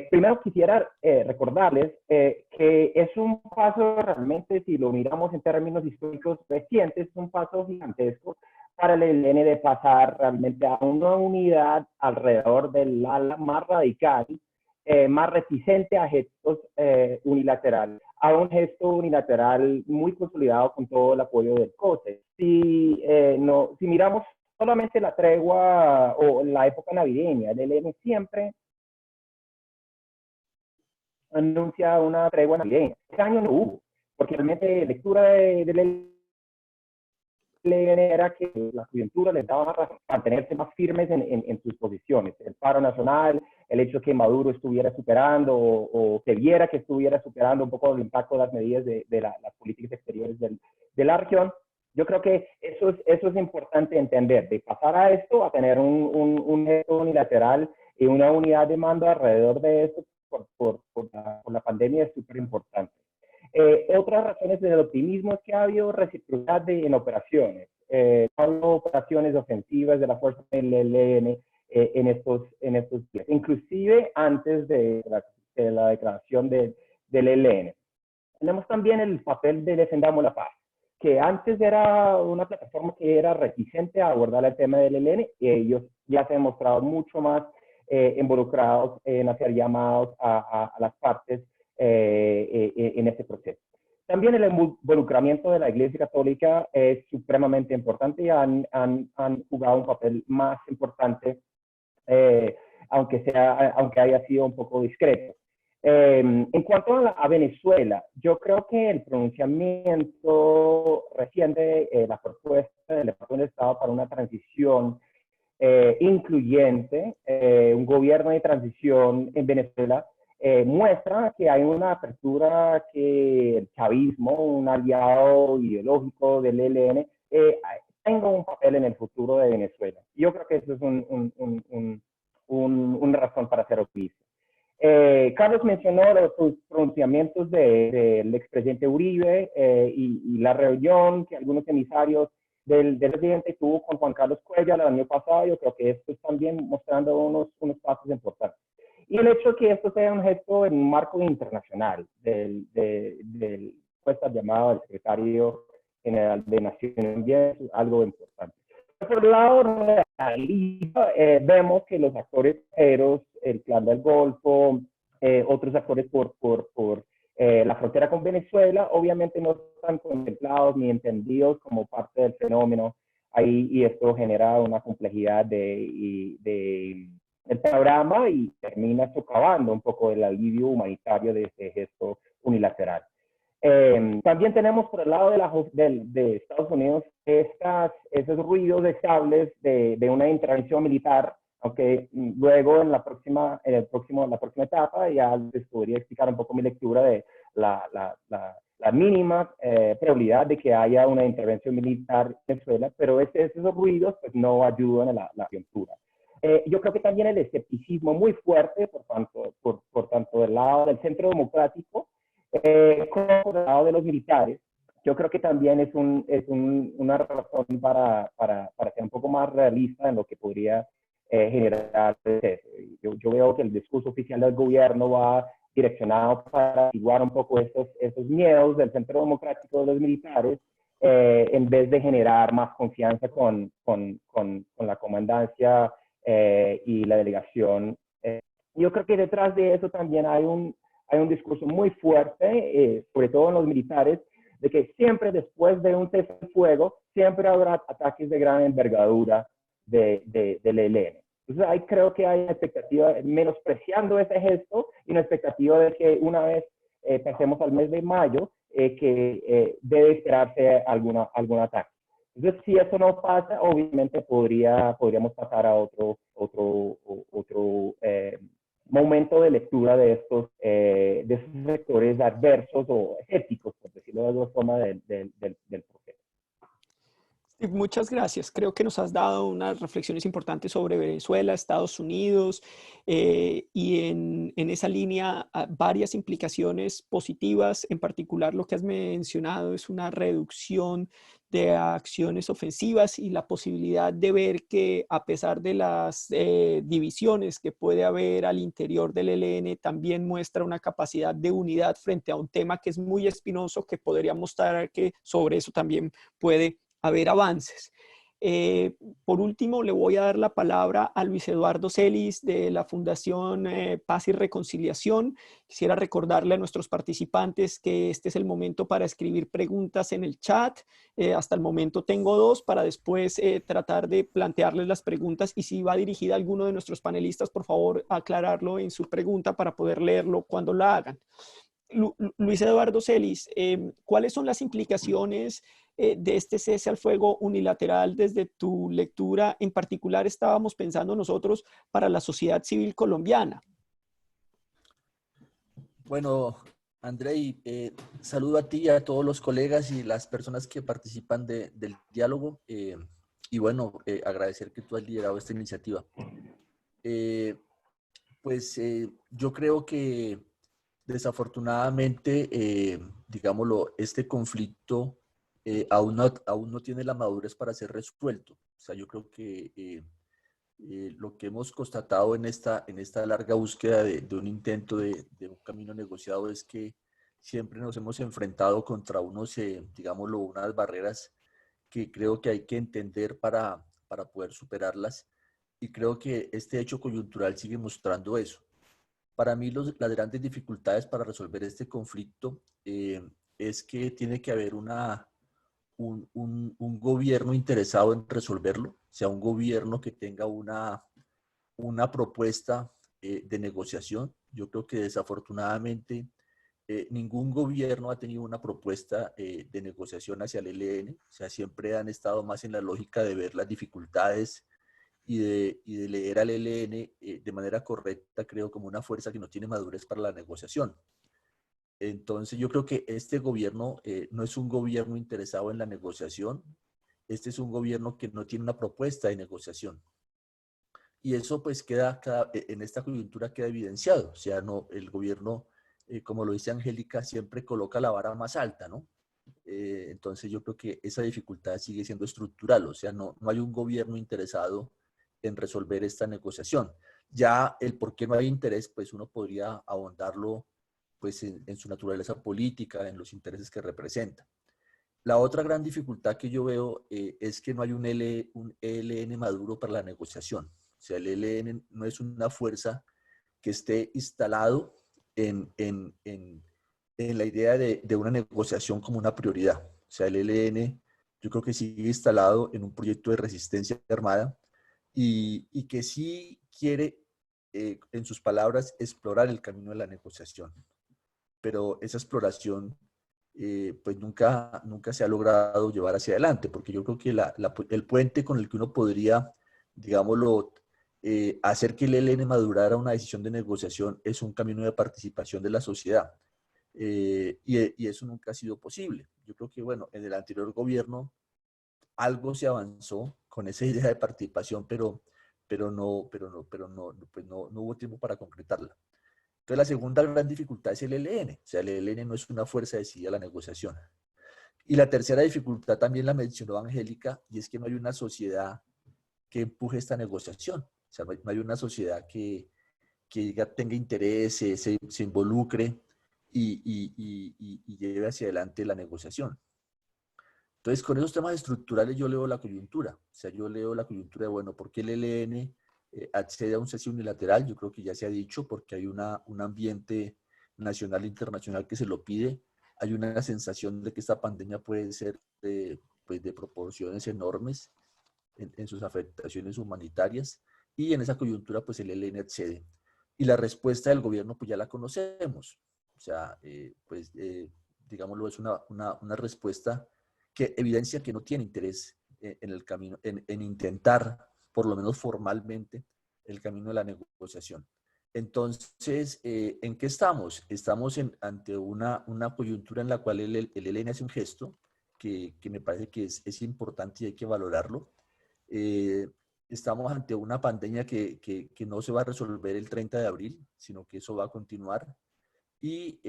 Primero quisiera recordarles que es un paso realmente, si lo miramos en términos históricos recientes, es un paso gigantesco para el ELN de pasar realmente a una unidad alrededor del ala más radical, más reticente a gestos unilaterales, a un gesto unilateral muy consolidado con todo el apoyo del COSE. Si miramos solamente la tregua o la época navideña, el ELN siempre anuncia una tregua navideña. Este año no hubo, porque realmente lectura del ELN era que la coyuntura les daba razón para mantenerse más firmes en sus posiciones. El paro nacional, el hecho de que Maduro estuviera superando o se viera que estuviera superando un poco el impacto de las medidas de las políticas exteriores de la región. Yo creo que eso es importante entender, de pasar a esto a tener un gesto unilateral y una unidad de mando alrededor de esto por la pandemia es súper importante. Otras razones del optimismo es que ha habido reciprocidad en operaciones. Ha habido operaciones ofensivas de la fuerza del ELN en estos días, inclusive antes de la declaración del ELN. Tenemos también el papel de Defendamos la Paz, que antes era una plataforma que era reticente a abordar el tema del ELN, y ellos ya se han mostrado mucho más involucrados en hacer llamados a las partes en este proceso. También el involucramente de la Iglesia Católica es supremamente importante y han jugado un papel más importante, aunque haya sido un poco discreto. En cuanto a Venezuela, yo creo que el pronunciamiento reciente, la propuesta del Departamento de Estado para una transición incluyente, un gobierno de transición en Venezuela, muestra que hay una apertura que el chavismo, un aliado ideológico del ELN, tenga un papel en el futuro de Venezuela. Yo creo que eso es una razón para ser optimista. Carlos mencionó los pronunciamientos del expresidente Uribe y la reunión que algunos emisarios del presidente tuvo con Juan Carlos Cuellar el año pasado. Yo creo que esto es también mostrando unos pasos importantes. Y el hecho de que esto sea un gesto en un marco internacional del llamado del secretario general de Naciones Unidas es algo importante. Por el lado realista, vemos que los actores extranjeros, el Clan del Golfo, otros actores por la frontera con Venezuela, obviamente no están contemplados ni entendidos como parte del fenómeno ahí, y esto genera una complejidad del panorama y termina socavando un poco el alivio humanitario de este gesto unilateral. También tenemos por el lado de Estados Unidos esos ruidos estables de una intervención militar, aunque luego en la próxima etapa ya les podría explicar un poco mi lectura de la mínima probabilidad de que haya una intervención militar en Venezuela, pero esos ruidos pues, no ayudan a la coyuntura. Yo creo que también el escepticismo muy fuerte por tanto del lado del centro democrático como por el lado de los militares. Yo creo que también es una razón para ser un poco más realista en lo que podría generar. Yo veo que el discurso oficial del gobierno va direccionado para apaciguar un poco esos miedos del centro democrático de los militares, en vez de generar más confianza con la comandancia y la delegación. Yo creo que detrás de eso también hay un discurso muy fuerte, sobre todo en los militares, de que siempre después de un cese al fuego, siempre habrá ataques de gran envergadura del ELN. Entonces ahí creo que hay una expectativa, menospreciando ese gesto, y una expectativa de que una vez pasemos al mes de mayo, que debe esperarse algún ataque. Entonces, si eso no pasa, obviamente podríamos pasar a otro momento de lectura de estos sectores adversos o escépticos, por decirlo de alguna forma, del proceso. Steve, muchas gracias. Creo que nos has dado unas reflexiones importantes sobre Venezuela, Estados Unidos, y en esa línea varias implicaciones positivas. En particular, lo que has mencionado es una reducción de acciones ofensivas y la posibilidad de ver que, a pesar de las divisiones que puede haber al interior del ELN, también muestra una capacidad de unidad frente a un tema que es muy espinoso, que podría mostrar que sobre eso también puede haber avances. Por último, le voy a dar la palabra a Luis Eduardo Celis de la Fundación Paz y Reconciliación. Quisiera recordarle a nuestros participantes que este es el momento para escribir preguntas en el chat. Hasta el momento tengo 2 para después tratar de plantearles las preguntas, y si va dirigida a alguno de nuestros panelistas, por favor, aclararlo en su pregunta para poder leerlo cuando la hagan. Luis Eduardo Celis, ¿cuáles son las implicaciones de este cese al fuego unilateral desde tu lectura? En particular, estábamos pensando nosotros para la sociedad civil colombiana. Bueno, Andrei, saludo a ti y a todos los colegas y las personas que participan del diálogo. Y bueno, agradecer que tú has liderado esta iniciativa. Yo creo que desafortunadamente, digámoslo, este conflicto aún no tiene la madurez para ser resuelto. O sea, yo creo que lo que hemos constatado en esta larga búsqueda de un intento de un camino negociado es que siempre nos hemos enfrentado contra digámoslo, unas barreras que creo que hay que entender para poder superarlas. Y creo que este hecho coyuntural sigue mostrando eso. Para mí, las grandes dificultades para resolver este conflicto es que tiene que haber un gobierno interesado en resolverlo, o sea, un gobierno que tenga una propuesta de negociación. Yo creo que desafortunadamente ningún gobierno ha tenido una propuesta de negociación hacia el ELN, o sea, siempre han estado más en la lógica de ver las dificultades y de leer al ELN de manera correcta, creo, como una fuerza que no tiene madurez para la negociación. Entonces yo creo que este gobierno no es un gobierno interesado en la negociación, este es un gobierno que no tiene una propuesta de negociación. Y eso pues en esta coyuntura queda evidenciado, o sea, el gobierno, como lo dice Angélica, siempre coloca la vara más alta, ¿no? Entonces yo creo que esa dificultad sigue siendo estructural, o sea, no hay un gobierno interesado en resolver esta negociación. Ya el por qué no hay interés, pues uno podría ahondarlo pues en su naturaleza política, en los intereses que representa. La otra gran dificultad que yo veo es que no hay un ELN maduro para la negociación. O sea, el ELN no es una fuerza que esté instalado en la idea de una negociación como una prioridad. O sea, el ELN yo creo que sigue instalado en un proyecto de resistencia armada y que sí quiere, en sus palabras, explorar el camino de la negociación. Pero esa exploración pues nunca se ha logrado llevar hacia adelante, porque yo creo que el puente con el que uno podría, digámoslo, hacer que el ELN madurara una decisión de negociación es un camino de participación de la sociedad. Y eso nunca ha sido posible. Yo creo que, bueno, en el anterior gobierno algo se avanzó con esa idea de participación, pero no hubo tiempo para concretarla. Entonces, la segunda gran dificultad es el ELN. O sea, el ELN no es una fuerza decidida a la negociación. Y la tercera dificultad también la mencionó Angélica, y es que no hay una sociedad que empuje esta negociación. O sea, no hay una sociedad que tenga interés, se involucre y lleve hacia adelante la negociación. Entonces, con esos temas estructurales yo leo la coyuntura. O sea, yo leo la coyuntura de, bueno, ¿por qué el ELN accede a un cese unilateral? Yo creo que ya se ha dicho, porque hay un ambiente nacional e internacional que se lo pide. Hay una sensación de que esta pandemia puede ser pues de proporciones enormes en sus afectaciones humanitarias, y en esa coyuntura pues el ELN accede. Y la respuesta del gobierno pues ya la conocemos. O sea, digámoslo, es una respuesta que evidencia que no tiene interés en el camino, en intentar, por lo menos formalmente, el camino de la negociación. Entonces, ¿en qué estamos? Estamos ante una coyuntura en la cual el ELN hace un gesto que me parece que es importante y hay que valorarlo. Estamos ante una pandemia que no se va a resolver el 30 de abril, sino que eso va a continuar, y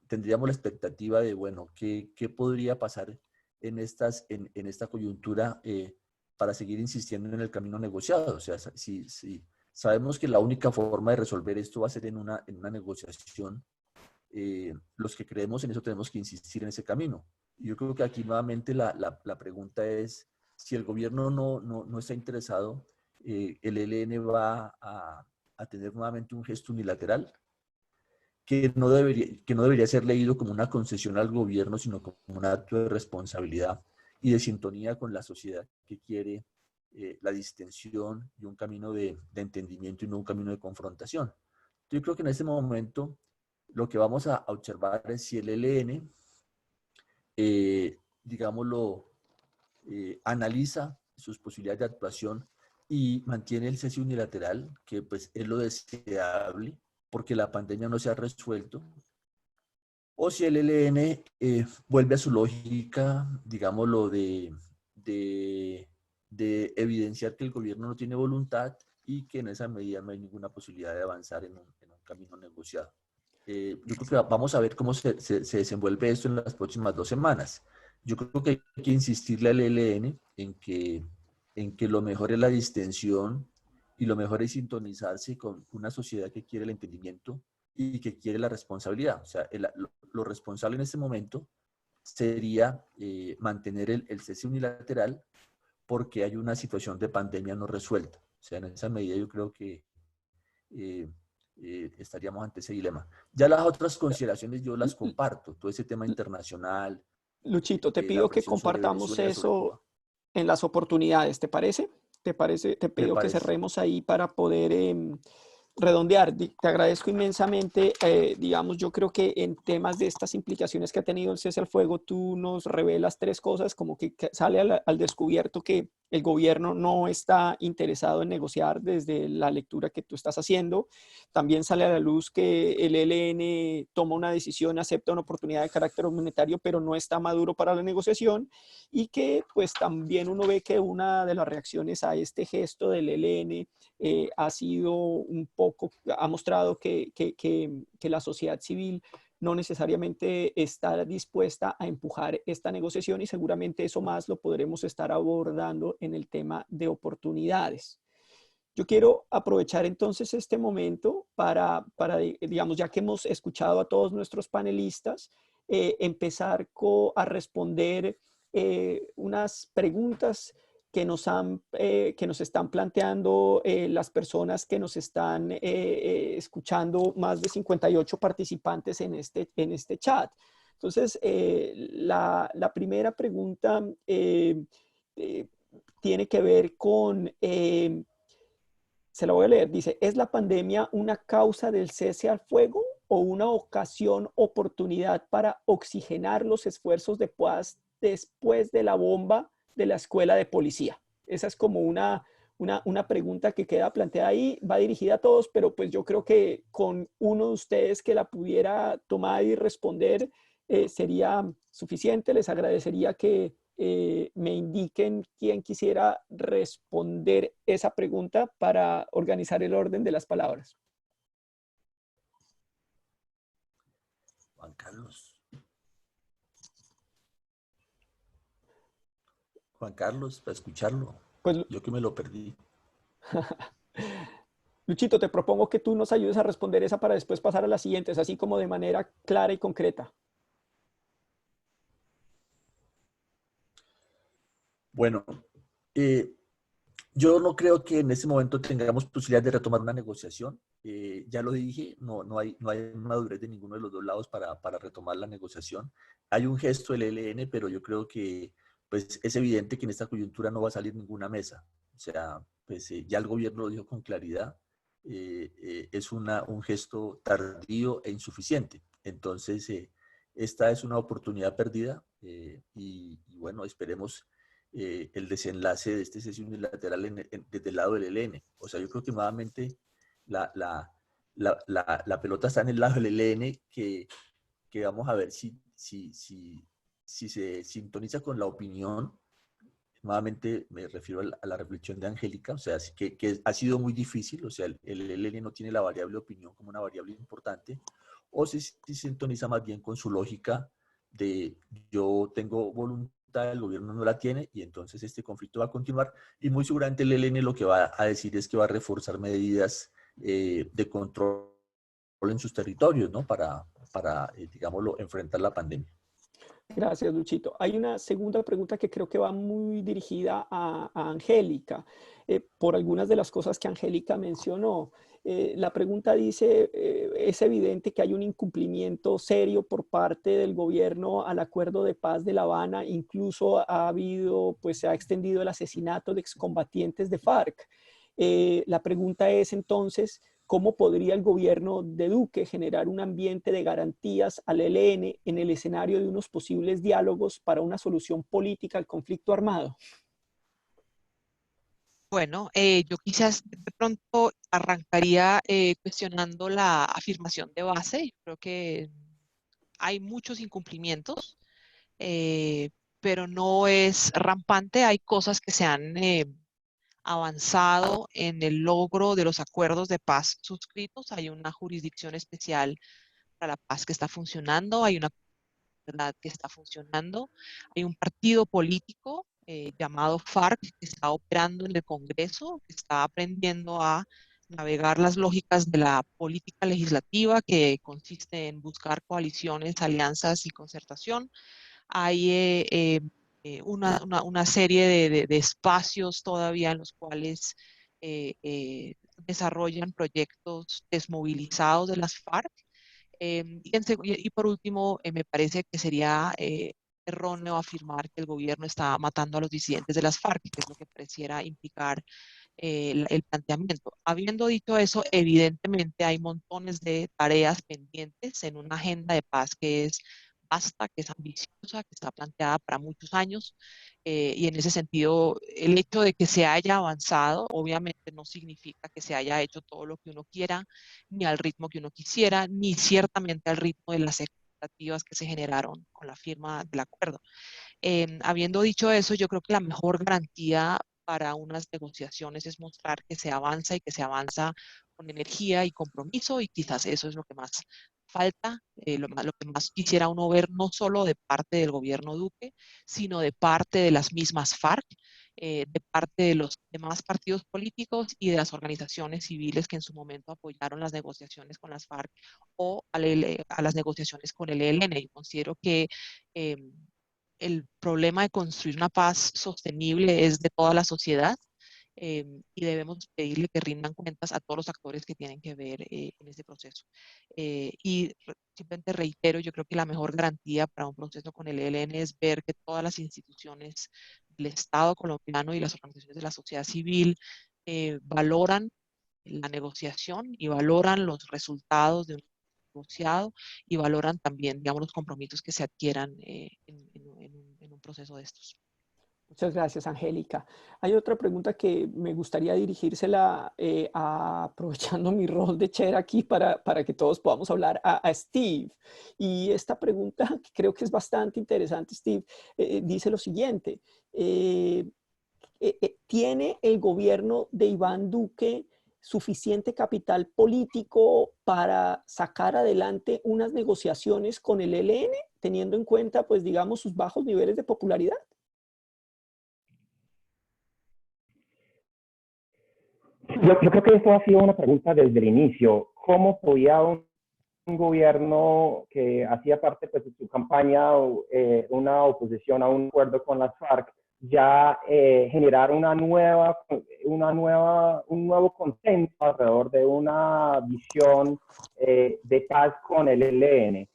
tendríamos la expectativa de, bueno, ¿qué podría pasar en esta coyuntura para seguir insistiendo en el camino negociado? O sea, si sabemos que la única forma de resolver esto va a ser en una negociación, los que creemos en eso tenemos que insistir en ese camino. Y yo creo que aquí nuevamente la pregunta es, si el gobierno no está interesado, el ELN va a tener nuevamente un gesto unilateral que no debería ser leído como una concesión al gobierno, sino como un acto de responsabilidad y de sintonía con la sociedad que quiere la distensión y un camino de entendimiento y no un camino de confrontación. Yo creo que en este momento lo que vamos a observar es si el ELN, digámoslo, analiza sus posibilidades de actuación y mantiene el cese unilateral, que pues es lo deseable, porque la pandemia no se ha resuelto, o si el ELN vuelve a su lógica, digámoslo, de evidenciar que el gobierno no tiene voluntad y que en esa medida no hay ninguna posibilidad de avanzar en un camino negociado. Yo creo que vamos a ver cómo se desenvuelve esto en las próximas 2 semanas. Yo creo que hay que insistirle al ELN en que lo mejor es la distensión y lo mejor es sintonizarse con una sociedad que quiere el entendimiento y que quiere la responsabilidad. O sea, lo responsable en este momento sería mantener el cese unilateral porque hay una situación de pandemia no resuelta. O sea, en esa medida yo creo que estaríamos ante ese dilema. Ya las otras consideraciones yo las comparto, todo ese tema internacional. Luchito, te La pido que presión sobre compartamos Venezuela, sobre eso Cuba. en las oportunidades, ¿te parece? Te Me pido que parece. cerremos ahí para poder redondear. Te agradezco inmensamente. Digamos, yo creo que en temas de estas implicaciones que ha tenido el cese al fuego, tú nos revelas 3 cosas, como que sale al descubierto que el gobierno no está interesado en negociar desde la lectura que tú estás haciendo. También sale a la luz que el ELN toma una decisión, acepta una oportunidad de carácter humanitario, pero no está maduro para la negociación, y que pues también uno ve que una de las reacciones a este gesto del ELN ha sido un poco, ha mostrado que la sociedad civil no necesariamente está dispuesta a empujar esta negociación, y seguramente eso más lo podremos estar abordando en el tema de oportunidades. Yo quiero aprovechar entonces este momento para digamos, ya que hemos escuchado a todos nuestros panelistas, empezar a responder unas preguntas que nos están planteando las personas que nos están escuchando, más de 58 participantes en este chat. Entonces, la primera pregunta tiene que ver con, se la voy a leer, dice, ¿es la pandemia una causa del cese al fuego o una oportunidad para oxigenar los esfuerzos de paz después de la bomba de la escuela de policía? Esa es como una pregunta que queda planteada ahí, va dirigida a todos, pero pues yo creo que con uno de ustedes que la pudiera tomar y responder sería suficiente. Les agradecería que me indiquen quién quisiera responder esa pregunta para organizar el orden de las palabras. Juan Carlos. Juan Carlos, para escucharlo. Pues, yo que me lo perdí. Luchito, te propongo que tú nos ayudes a responder esa para después pasar a las siguientes, así como de manera clara y concreta. Bueno, yo no creo que en este momento tengamos posibilidad de retomar una negociación. Ya lo dije, no hay madurez de ninguno de los dos lados para retomar la negociación. Hay un gesto del ELN, pero yo creo que pues, es evidente que en esta coyuntura no va a salir ninguna mesa. O sea, pues, ya el gobierno lo dijo con claridad. Es un gesto tardío e insuficiente. Entonces, esta es una oportunidad perdida y bueno, esperemos el desenlace de esta sesión unilateral desde el lado del ELN. O sea, yo creo que nuevamente la pelota está en el lado del ELN, que vamos a ver si se sintoniza con la opinión. Nuevamente me refiero a la reflexión de Angélica, o sea, que ha sido muy difícil, o sea, el ELN no tiene la variable opinión como una variable importante, o si sintoniza más bien con su lógica de yo tengo voluntad, el gobierno no la tiene, y entonces este conflicto va a continuar, y muy seguramente el ELN lo que va a decir es que va a reforzar medidas de control en sus territorios, ¿no? Para digámoslo, enfrentar la pandemia. Gracias, Luchito. Hay una segunda pregunta que creo que va muy dirigida a Angélica, por algunas de las cosas que Angélica mencionó. La pregunta dice, es evidente que hay un incumplimiento serio por parte del gobierno al acuerdo de paz de La Habana, incluso se ha extendido el asesinato de excombatientes de FARC. La pregunta es entonces, ¿cómo podría el gobierno de Duque generar un ambiente de garantías al ELN en el escenario de unos posibles diálogos para una solución política al conflicto armado? Bueno, yo quizás de pronto arrancaría cuestionando la afirmación de base. Creo que hay muchos incumplimientos, pero no es rampante. Hay cosas que se han avanzado en el logro de los acuerdos de paz suscritos. Hay una jurisdicción especial para la paz que está funcionando, hay una comunidad que está funcionando, hay un partido político llamado FARC que está operando en el Congreso, que está aprendiendo a navegar las lógicas de la política legislativa que consiste en buscar coaliciones, alianzas y concertación. Hay una serie de espacios todavía en los cuales desarrollan proyectos desmovilizados de las FARC. Y por último, me parece que sería erróneo afirmar que el gobierno está matando a los disidentes de las FARC, que es lo que pareciera implicar el planteamiento. Habiendo dicho eso, evidentemente hay montones de tareas pendientes en una agenda de paz que es vasta, que es ambiciosa, que está planteada para muchos años. Y en ese sentido, el hecho de que se haya avanzado, obviamente no significa que se haya hecho todo lo que uno quiera, ni al ritmo que uno quisiera, ni ciertamente al ritmo de las expectativas que se generaron con la firma del acuerdo. Habiendo dicho eso, yo creo que la mejor garantía para unas negociaciones es mostrar que se avanza y que se avanza con energía y compromiso, y quizás eso es lo que más falta, lo que más quisiera uno ver, no solo de parte del gobierno Duque, sino de parte de las mismas FARC, de parte de los demás partidos políticos y de las organizaciones civiles que en su momento apoyaron las negociaciones con las FARC o a las negociaciones con el ELN. Y considero que el problema de construir una paz sostenible es de toda la sociedad, y debemos pedirle que rindan cuentas a todos los actores que tienen que ver en ese proceso. Simplemente reitero, yo creo que la mejor garantía para un proceso con el ELN es ver que todas las instituciones del Estado colombiano y las organizaciones de la sociedad civil valoran la negociación y valoran los resultados de un negociado y valoran también, digamos, los compromisos que se adquieran en un proceso de estos. Muchas gracias, Angélica. Hay otra pregunta que me gustaría dirigírsela aprovechando mi rol de chair aquí para que todos podamos hablar a Steve. Y esta pregunta, que creo que es bastante interesante, Steve, dice lo siguiente. ¿Tiene el gobierno de Iván Duque suficiente capital político para sacar adelante unas negociaciones con el ELN, teniendo en cuenta, pues, digamos, sus bajos niveles de popularidad? Yo creo que esto ha sido una pregunta desde el inicio. ¿Cómo podía un gobierno que hacía parte pues, de su campaña una oposición a un acuerdo con las FARC ya generar un nuevo consenso alrededor de una visión de paz con el ELN.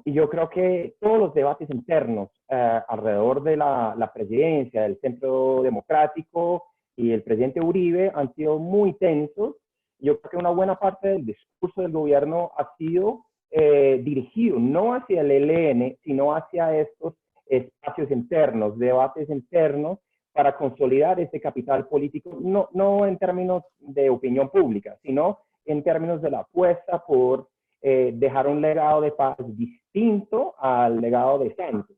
Y yo creo que todos los debates internos alrededor de la presidencia, del Centro Democrático y el presidente Uribe han sido muy tensos. Yo creo que una buena parte del discurso del gobierno ha sido dirigido no hacia el ELN, sino hacia estos espacios internos, debates internos, para consolidar este capital político, no en términos de opinión pública, sino en términos de la apuesta por dejar un legado de paz distinto al legado de Santos.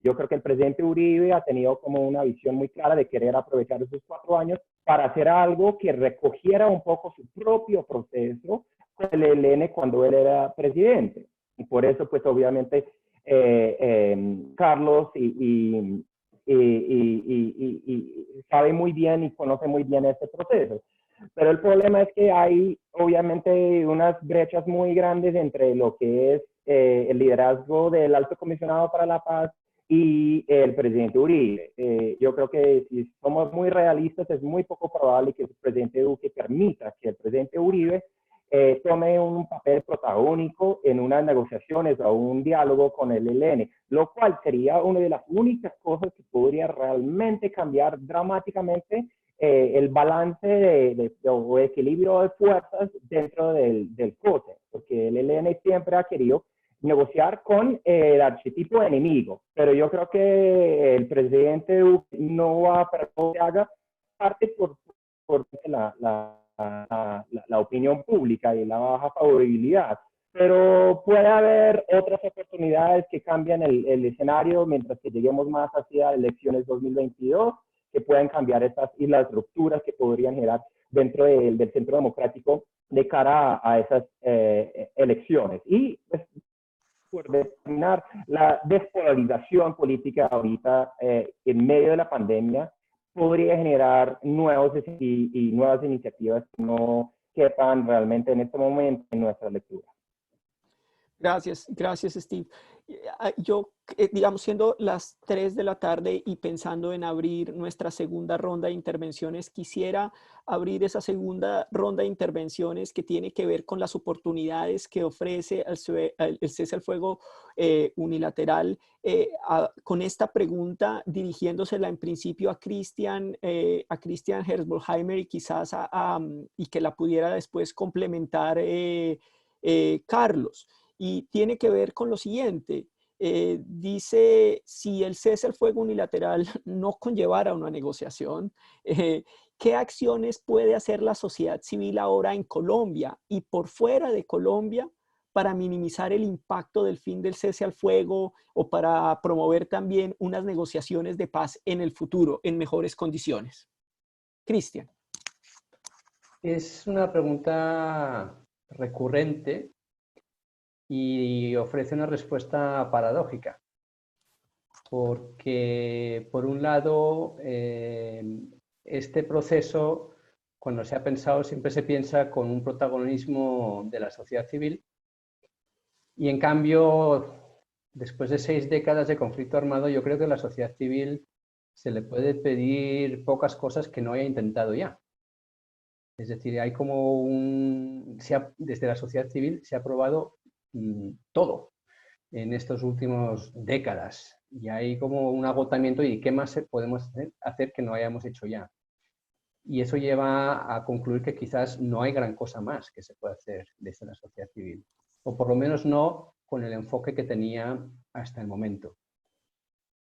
Yo creo que el presidente Uribe ha tenido como una visión muy clara de querer aprovechar esos 4 años para hacer algo que recogiera un poco su propio proceso con el ELN cuando él era presidente. Y por eso, pues obviamente, Carlos sabe muy bien y conoce muy bien este proceso. Pero el problema es que hay obviamente unas brechas muy grandes entre lo que es el liderazgo del Alto Comisionado para la Paz y el presidente Uribe. Yo creo que si somos muy realistas, es muy poco probable que el presidente Duque permita que el presidente Uribe tome un papel protagónico en unas negociaciones o un diálogo con el ELN, lo cual sería una de las únicas cosas que podría realmente cambiar dramáticamente el balance o equilibrio de fuerzas dentro del COSE, porque el ELN siempre ha querido negociar con el arquetipo enemigo, pero yo creo que el presidente no va a permitir que haga parte por la opinión pública y la baja favorabilidad. Pero puede haber otras oportunidades que cambian el escenario mientras que lleguemos más hacia elecciones 2022, que pueden cambiar estas y las rupturas que podrían generar dentro del Centro Democrático de cara a esas elecciones. Y pues, por determinar la despolarización política ahorita en medio de la pandemia, podría generar nuevas iniciativas que no quepan realmente en este momento en nuestra lectura. Gracias, Steve. Yo, digamos, siendo las 3 de la tarde y pensando en abrir nuestra segunda ronda de intervenciones, quisiera abrir esa segunda ronda de intervenciones que tiene que ver con las oportunidades que ofrece el cese al fuego unilateral, con esta pregunta dirigiéndosela en principio a Christian Herzbolheimer y quizás y que la pudiera después complementar Carlos. Y tiene que ver con lo siguiente. Dice, si el cese al fuego unilateral no conllevara una negociación, ¿qué acciones puede hacer la sociedad civil ahora en Colombia y por fuera de Colombia para minimizar el impacto del fin del cese al fuego o para promover también unas negociaciones de paz en el futuro en mejores condiciones? Christian. Es una pregunta recurrente y ofrece una respuesta paradójica, porque por un lado este proceso, cuando se ha pensado, siempre se piensa con un protagonismo de la sociedad civil y en cambio después de 6 décadas de conflicto armado yo creo que a la sociedad civil se le puede pedir pocas cosas que no haya intentado ya. Es decir, hay como desde la sociedad civil se ha probado todo en estas últimas décadas y hay como un agotamiento y qué más podemos hacer que no hayamos hecho ya. Y eso lleva a concluir que quizás no hay gran cosa más que se pueda hacer desde la sociedad civil, o por lo menos no con el enfoque que tenía hasta el momento.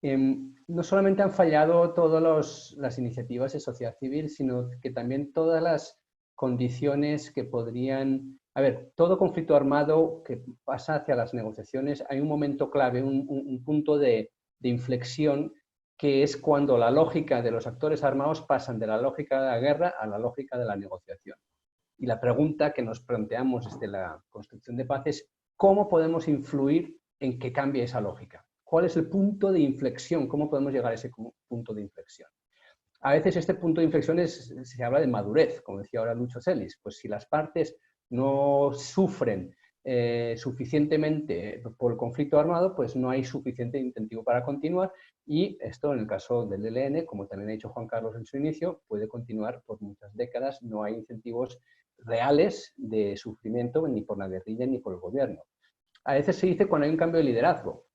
No solamente han fallado todas las iniciativas de sociedad civil, sino que también todas las condiciones que podrían... A ver, todo conflicto armado que pasa hacia las negociaciones, hay un momento clave, un punto de inflexión, que es cuando la lógica de los actores armados pasan de la lógica de la guerra a la lógica de la negociación. Y la pregunta que nos planteamos desde la construcción de paz es ¿cómo podemos influir en que cambie esa lógica? ¿Cuál es el punto de inflexión? ¿Cómo podemos llegar a ese punto de inflexión? A veces este punto de inflexión se habla de madurez, como decía ahora Lucho Celis. Pues si las partes no sufren suficientemente por el conflicto armado, pues no hay suficiente incentivo para continuar, y esto en el caso del ELN, como también ha dicho Juan Carlos en su inicio, puede continuar por muchas décadas. No hay incentivos reales de sufrimiento ni por la guerrilla ni por el gobierno. A veces se dice cuando hay un cambio de liderazgo,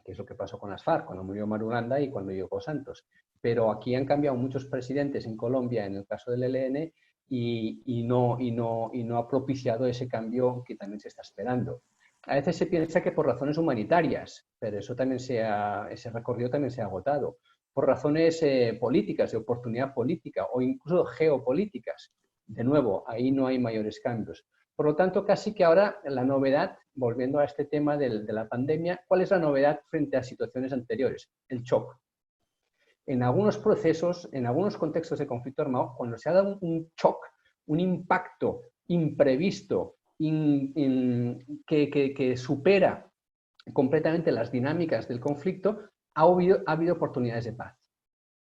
que es lo que pasó con las FARC, cuando murió Marulanda y cuando llegó Santos. Pero aquí han cambiado muchos presidentes en Colombia, en el caso del ELN, y no ha propiciado ese cambio que también se está esperando. A veces se piensa que por razones humanitarias, pero eso también ese recorrido también se ha agotado. Por razones políticas, de oportunidad política o incluso geopolíticas. De nuevo, ahí no hay mayores cambios. Por lo tanto, casi que ahora la novedad, volviendo a este tema de la pandemia, ¿cuál es la novedad frente a situaciones anteriores? El shock. En algunos procesos, en algunos contextos de conflicto armado, cuando se ha dado un shock, un impacto imprevisto, que supera completamente las dinámicas del conflicto, ha habido oportunidades de paz.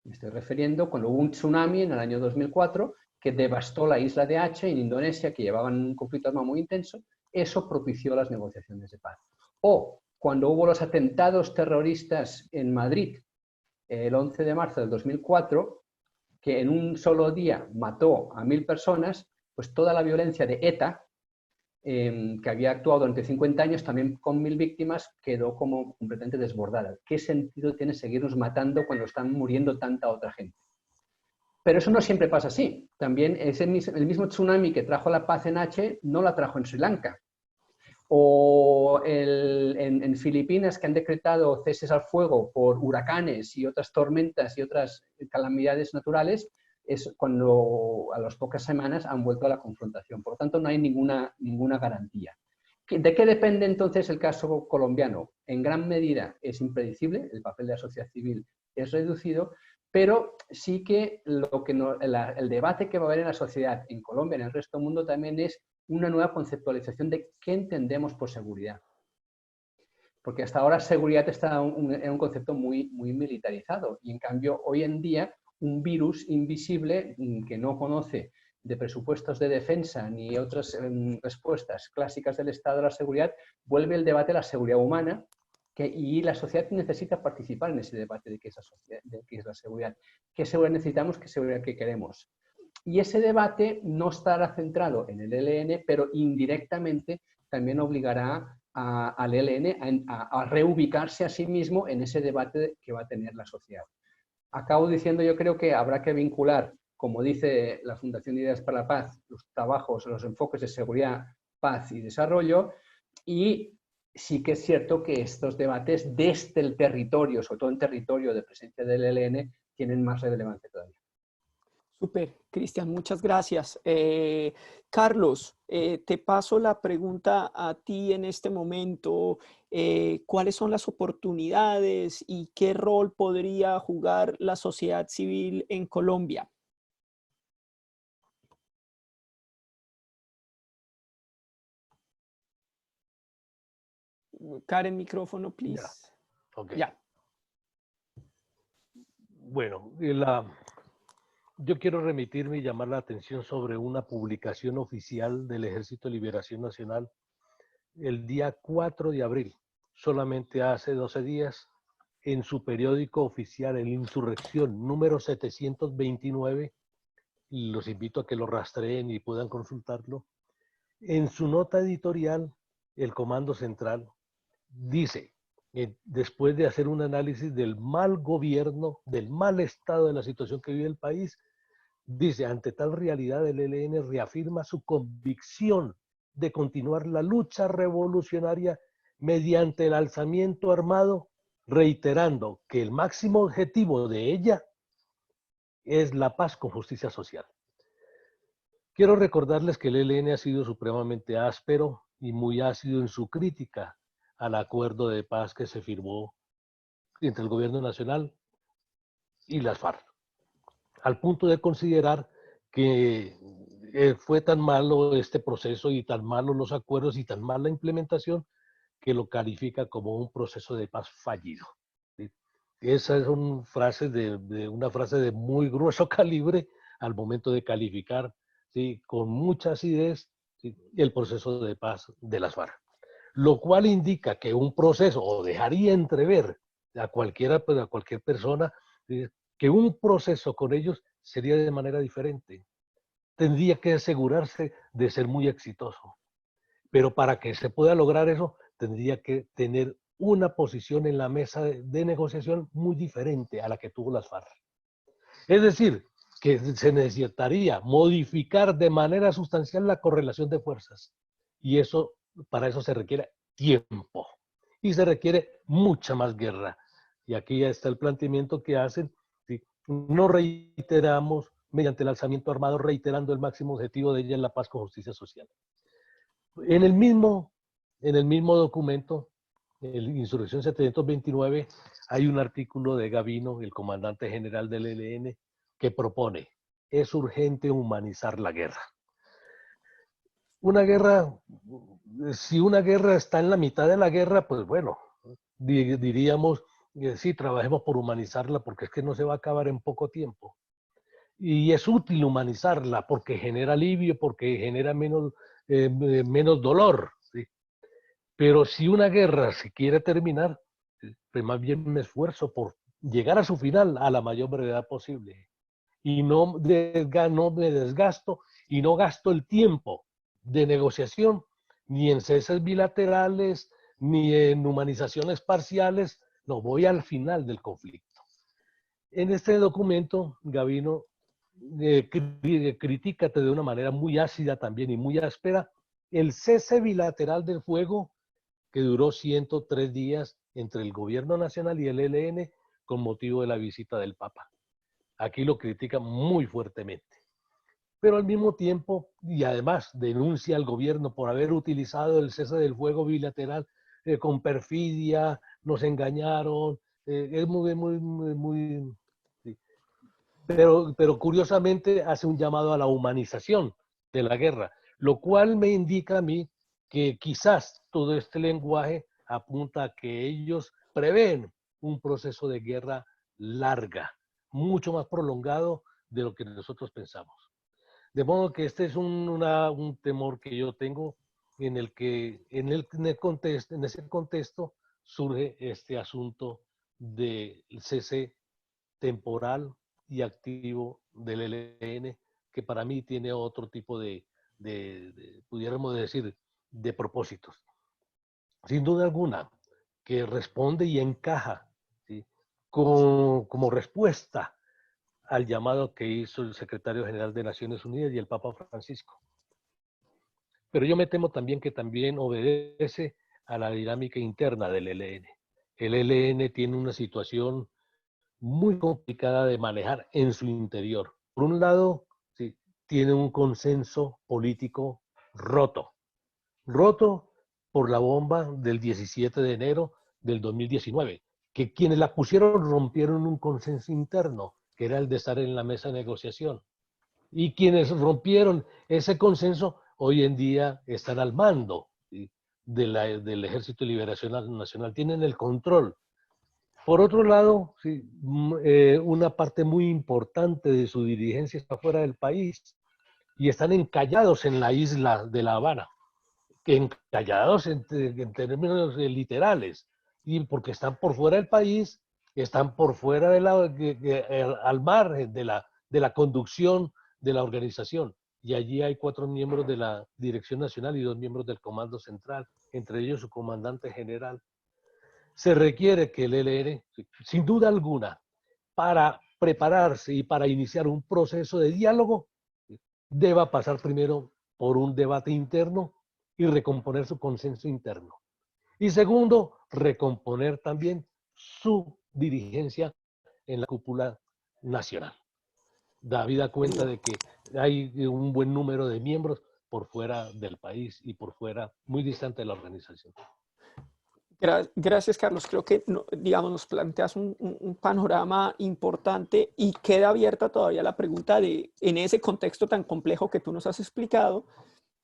Me estoy refiriendo cuando hubo un tsunami en el año 2004 que devastó la isla de Aceh en Indonesia, que llevaban un conflicto armado muy intenso. Eso propició las negociaciones de paz. O cuando hubo los atentados terroristas en Madrid, el 11 de marzo del 2004, que en un solo día mató a 1000 personas, pues toda la violencia de ETA, que había actuado durante 50 años, también con 1000 víctimas, quedó como completamente desbordada. ¿Qué sentido tiene seguirnos matando cuando están muriendo tanta otra gente? Pero eso no siempre pasa así. También el mismo tsunami que trajo la paz en Aceh no la trajo en Sri Lanka. O en Filipinas, que han decretado ceses al fuego por huracanes y otras tormentas y otras calamidades naturales, es cuando a las pocas semanas han vuelto a la confrontación. Por lo tanto, no hay ninguna garantía. ¿De qué depende entonces el caso colombiano? En gran medida es impredecible, el papel de la sociedad civil es reducido, pero sí que el debate que va a haber en la sociedad en Colombia y en el resto del mundo también es una nueva conceptualización de qué entendemos por seguridad. Porque hasta ahora seguridad está en un concepto muy, muy militarizado, y en cambio hoy en día un virus invisible que no conoce de presupuestos de defensa ni otras respuestas clásicas del Estado a la seguridad, vuelve el debate a la seguridad humana, y la sociedad necesita participar en ese debate de qué es la seguridad. ¿Qué seguridad necesitamos? ¿Qué seguridad que queremos? Y ese debate no estará centrado en el ELN, pero indirectamente también obligará al ELN a reubicarse a sí mismo en ese debate que va a tener la sociedad. Acabo diciendo, yo creo que habrá que vincular, como dice la Fundación de Ideas para la Paz, los trabajos, los enfoques de seguridad, paz y desarrollo, y sí que es cierto que estos debates desde el territorio, sobre todo en territorio de presencia del ELN, tienen más relevancia todavía. Súper, Cristian, muchas gracias. Carlos, te paso la pregunta a ti en este momento. ¿Cuáles son las oportunidades y qué rol podría jugar la sociedad civil en Colombia? Karen, micrófono, please. Ya. Okay. Ya. Bueno, yo quiero remitirme y llamar la atención sobre una publicación oficial del Ejército de Liberación Nacional el día 4 de abril, solamente hace 12 días, en su periódico oficial, el Insurrección, número 729, y los invito a que lo rastreen y puedan consultarlo. En su nota editorial, el Comando Central dice, después de hacer un análisis del mal gobierno, del mal estado de la situación que vive el país, dice, ante tal realidad el ELN reafirma su convicción de continuar la lucha revolucionaria mediante el alzamiento armado, reiterando que el máximo objetivo de ella es la paz con justicia social. Quiero recordarles que el ELN ha sido supremamente áspero y muy ácido en su crítica al acuerdo de paz que se firmó entre el gobierno nacional y las FARC, al punto de considerar que fue tan malo este proceso y tan malos los acuerdos y tan mala implementación que lo califica como un proceso de paz fallido. ¿Sí? Esas son frases una frase de muy grueso calibre al momento de calificar, ¿sí?, con mucha acidez ¿sí?, el proceso de paz de las FARC. Lo cual indica que un proceso, o dejaría entrever a cualquier persona, que un proceso con ellos sería de manera diferente. Tendría que asegurarse de ser muy exitoso. Pero para que se pueda lograr eso, tendría que tener una posición en la mesa de negociación muy diferente a la que tuvo las FARC. Es decir, que se necesitaría modificar de manera sustancial la correlación de fuerzas. Y eso, para eso se requiere tiempo. Y se requiere mucha más guerra. Y aquí ya está el planteamiento que hacen. ¿Sí? No reiteramos mediante el alzamiento armado, reiterando el máximo objetivo de ella en la paz con justicia social. En el mismo documento, en Insurrección 729, hay un artículo de Gavino, el comandante general del ELN, que propone: es urgente humanizar la guerra. Una guerra, si una guerra está en la mitad de la guerra, pues bueno, diríamos, sí, trabajemos por humanizarla, porque es que no se va a acabar en poco tiempo. Y es útil humanizarla porque genera alivio, porque genera menos dolor, ¿sí? Pero si una guerra se quiere terminar, pues más bien me esfuerzo por llegar a su final a la mayor brevedad posible. Y no me desgasto y no gasto el tiempo de negociación ni en ceses bilaterales, ni en humanizaciones parciales. No, voy al final del conflicto. En este documento, Gavino critica de una manera muy ácida también y muy áspera el cese bilateral del fuego que duró 103 días entre el gobierno nacional y el ELN con motivo de la visita del Papa. Aquí lo critica muy fuertemente. Pero al mismo tiempo, y además denuncia al gobierno por haber utilizado el cese del fuego bilateral con perfidia, nos engañaron, es muy sí. Pero curiosamente hace un llamado a la humanización de la guerra, lo cual me indica a mí que quizás todo este lenguaje apunta a que ellos prevén un proceso de guerra larga, mucho más prolongado de lo que nosotros pensamos. De modo que este es un temor que yo tengo en el que en ese contexto surge este asunto del cese temporal y activo del ELN, que para mí tiene otro tipo pudiéramos decir, de propósitos. Sin duda alguna, que responde y encaja, ¿sí?, como respuesta al llamado que hizo el secretario general de Naciones Unidas y el Papa Francisco. Pero yo me temo también que también obedece a la dinámica interna del ELN. El ELN tiene una situación muy complicada de manejar en su interior. Por un lado, sí, tiene un consenso político roto por la bomba del 17 de enero del 2019, que quienes la pusieron rompieron un consenso interno, que era el de estar en la mesa de negociación. Y quienes rompieron ese consenso hoy en día están al mando, ¿sí?, del Ejército de Liberación Nacional, tienen el control. Por otro lado, sí, una parte muy importante de su dirigencia está fuera del país y están encallados en la isla de La Habana, encallados en términos literales, y porque están por fuera del país, están por fuera al margen de la conducción de la organización. Y allí hay 4 miembros de la Dirección Nacional y 2 miembros del Comando Central, entre ellos su comandante general. Se requiere que el ELN, sin duda alguna, para prepararse y para iniciar un proceso de diálogo, deba pasar primero por un debate interno y recomponer su consenso interno. Y segundo, recomponer también su dirigencia en la cúpula nacional. David da cuenta de que hay un buen número de miembros por fuera del país y por fuera, muy distante de la organización. Gracias, Carlos. Creo que, digamos, nos planteas un panorama importante y queda abierta todavía la pregunta de, en ese contexto tan complejo que tú nos has explicado,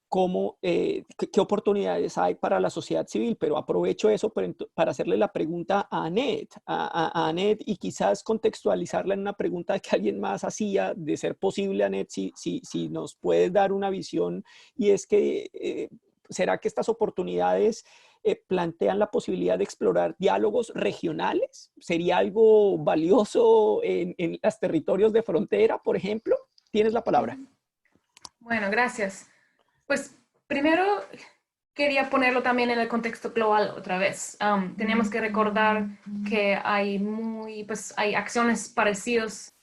qué oportunidades hay para la sociedad civil, pero aprovecho eso para hacerle la pregunta a Annette, y quizás contextualizarla en una pregunta que alguien más hacía, de ser posible, Annette, si nos puedes dar una visión, y es que ¿será que estas oportunidades plantean la posibilidad de explorar diálogos regionales? ¿Sería algo valioso en los territorios de frontera, por ejemplo? Tienes la palabra. Bueno, gracias. Pues primero quería ponerlo también en el contexto global otra vez. Tenemos que recordar que hay acciones parecidas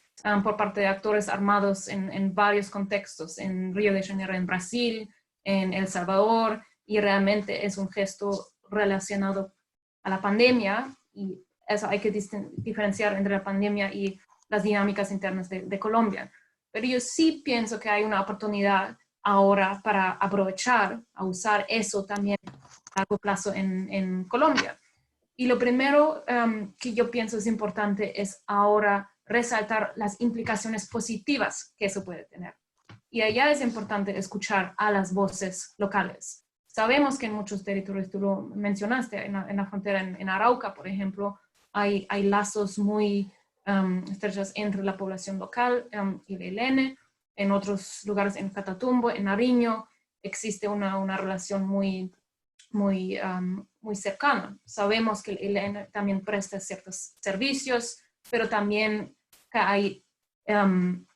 por parte de actores armados en varios contextos, en Río de Janeiro, en Brasil, en El Salvador, y realmente es un gesto relacionado a la pandemia, y eso hay que diferenciar entre la pandemia y las dinámicas internas de Colombia. Pero yo sí pienso que hay una oportunidad ahora para aprovechar, a usar eso también a largo plazo en Colombia. Y lo primero que yo pienso es importante es ahora resaltar las implicaciones positivas que eso puede tener. Y allá es importante escuchar a las voces locales. Sabemos que en muchos territorios, tú lo mencionaste, en la frontera, en Arauca, por ejemplo, hay lazos muy estrechos entre la población local y el ELN. En otros lugares, en Catatumbo, en Nariño, existe una relación muy cercana. Sabemos que el ELN también presta ciertos servicios, pero también que hay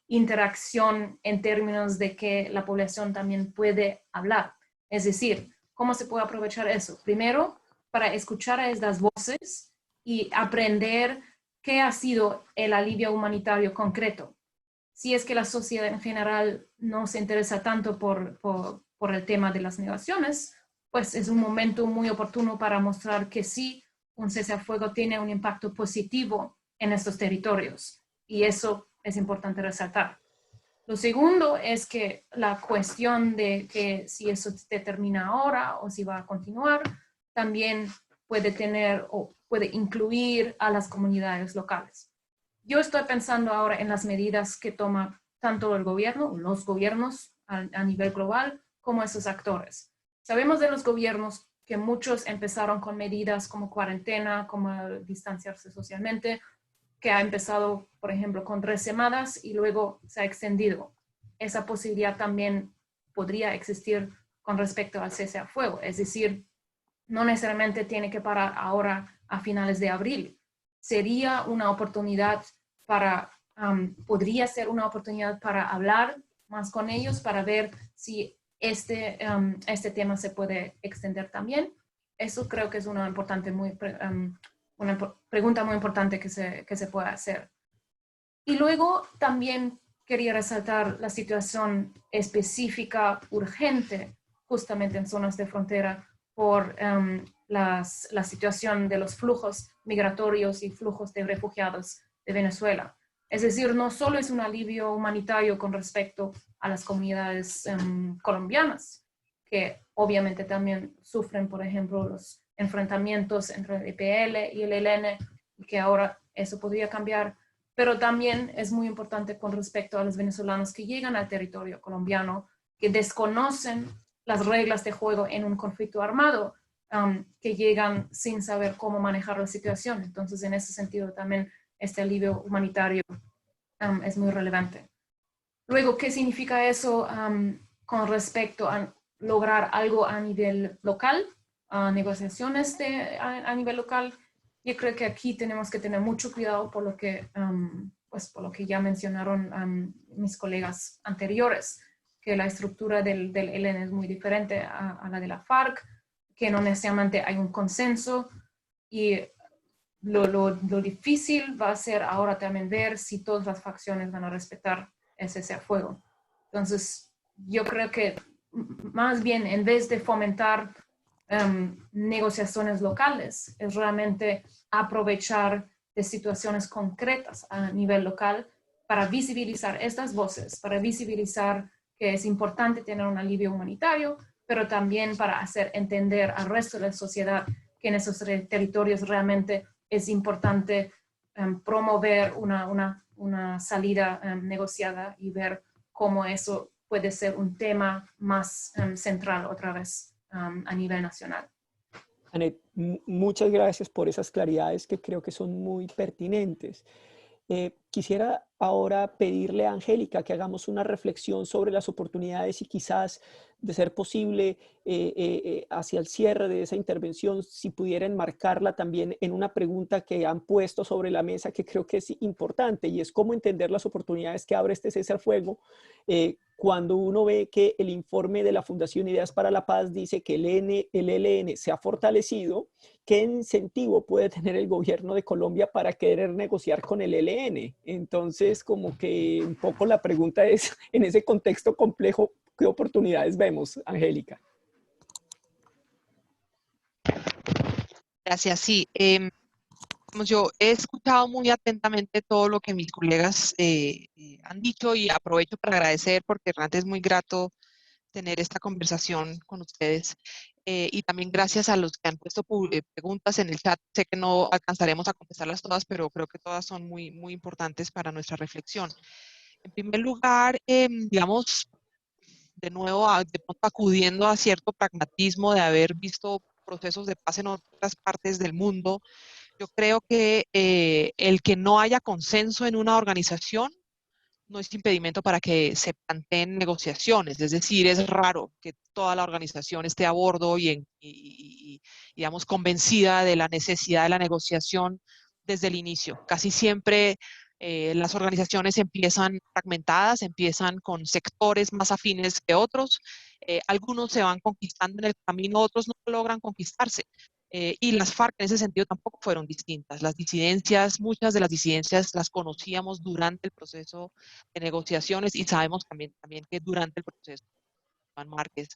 interacción en términos de que la población también puede hablar. Es decir, ¿cómo se puede aprovechar eso? Primero, para escuchar a estas voces y aprender qué ha sido el alivio humanitario concreto. Si es que la sociedad en general no se interesa tanto por el tema de las negociaciones, pues es un momento muy oportuno para mostrar que sí, un cese al fuego tiene un impacto positivo en estos territorios. Y eso es importante resaltar. Lo segundo es que la cuestión de que si eso se termina ahora o si va a continuar, también puede tener o puede incluir a las comunidades locales. Yo estoy pensando ahora en las medidas que toma tanto el gobierno, los gobiernos a nivel global, como esos actores. Sabemos de los gobiernos que muchos empezaron con medidas como cuarentena, como distanciarse socialmente, que ha empezado, por ejemplo, con 3 semanas y luego se ha extendido. Esa posibilidad también podría existir con respecto al cese al fuego. Es decir, no necesariamente tiene que parar ahora a finales de abril. Sería una oportunidad podría ser una oportunidad para hablar más con ellos, para ver si este tema se puede extender también. Eso creo que es una pregunta muy importante que se puede hacer. Y luego también quería resaltar la situación específica, urgente, justamente en zonas de frontera, por la situación de los flujos migratorios y flujos de refugiados de Venezuela. Es decir, no solo es un alivio humanitario con respecto a las comunidades colombianas, que obviamente también sufren, por ejemplo, los enfrentamientos entre el EPL y el ELN, y que ahora eso podría cambiar, pero también es muy importante con respecto a los venezolanos que llegan al territorio colombiano, que desconocen las reglas de juego en un conflicto armado, que llegan sin saber cómo manejar la situación. Entonces, en ese sentido también este alivio humanitario es muy relevante. Luego, ¿qué significa eso con respecto a lograr algo a nivel local, negociaciones a nivel local? Yo creo que aquí tenemos que tener mucho cuidado por lo que ya mencionaron mis colegas anteriores, que la estructura del ELN es muy diferente a la de la FARC, que no necesariamente hay un consenso, y lo difícil va a ser ahora también ver si todas las facciones van a respetar ese cese al fuego. Entonces, yo creo que más bien, en vez de fomentar negociaciones locales, es realmente aprovechar de situaciones concretas a nivel local para visibilizar estas voces, para visibilizar que es importante tener un alivio humanitario, pero también para hacer entender al resto de la sociedad que en esos territorios realmente es importante promover una salida negociada y ver cómo eso puede ser un tema más central otra vez a nivel nacional. Anet, muchas gracias por esas claridades que creo que son muy pertinentes. Quisiera ahora pedirle a Angélica que hagamos una reflexión sobre las oportunidades y quizás, de ser posible, hacia el cierre de esa intervención, si pudiera enmarcarla también en una pregunta que han puesto sobre la mesa que creo que es importante, y es cómo entender las oportunidades que abre este cese al fuego cuando uno ve que el informe de la Fundación Ideas para la Paz dice que el ELN se ha fortalecido. ¿Qué incentivo puede tener el gobierno de Colombia para querer negociar con el ELN? Entonces, como que un poco la pregunta es, en ese contexto complejo, ¿qué oportunidades vemos, Angélica? Gracias, sí. Yo he escuchado muy atentamente todo lo que mis colegas han dicho y aprovecho para agradecer porque realmente es muy grato tener esta conversación con ustedes. Y también gracias a los que han puesto preguntas en el chat. Sé que no alcanzaremos a contestarlas todas, pero creo que todas son muy, muy importantes para nuestra reflexión. En primer lugar, digamos, de nuevo, de pronto acudiendo a cierto pragmatismo de haber visto procesos de paz en otras partes del mundo, yo creo que el que no haya consenso en una organización no es impedimento para que se planteen negociaciones. Es decir, es raro que toda la organización esté a bordo y digamos, convencida de la necesidad de la negociación desde el inicio. Casi siempre las organizaciones empiezan fragmentadas, empiezan con sectores más afines que otros. Algunos se van conquistando en el camino, otros no logran conquistarse. Y las FARC en ese sentido tampoco fueron distintas. Las disidencias, muchas de las disidencias las conocíamos durante el proceso de negociaciones y sabemos también que durante el proceso Iván Márquez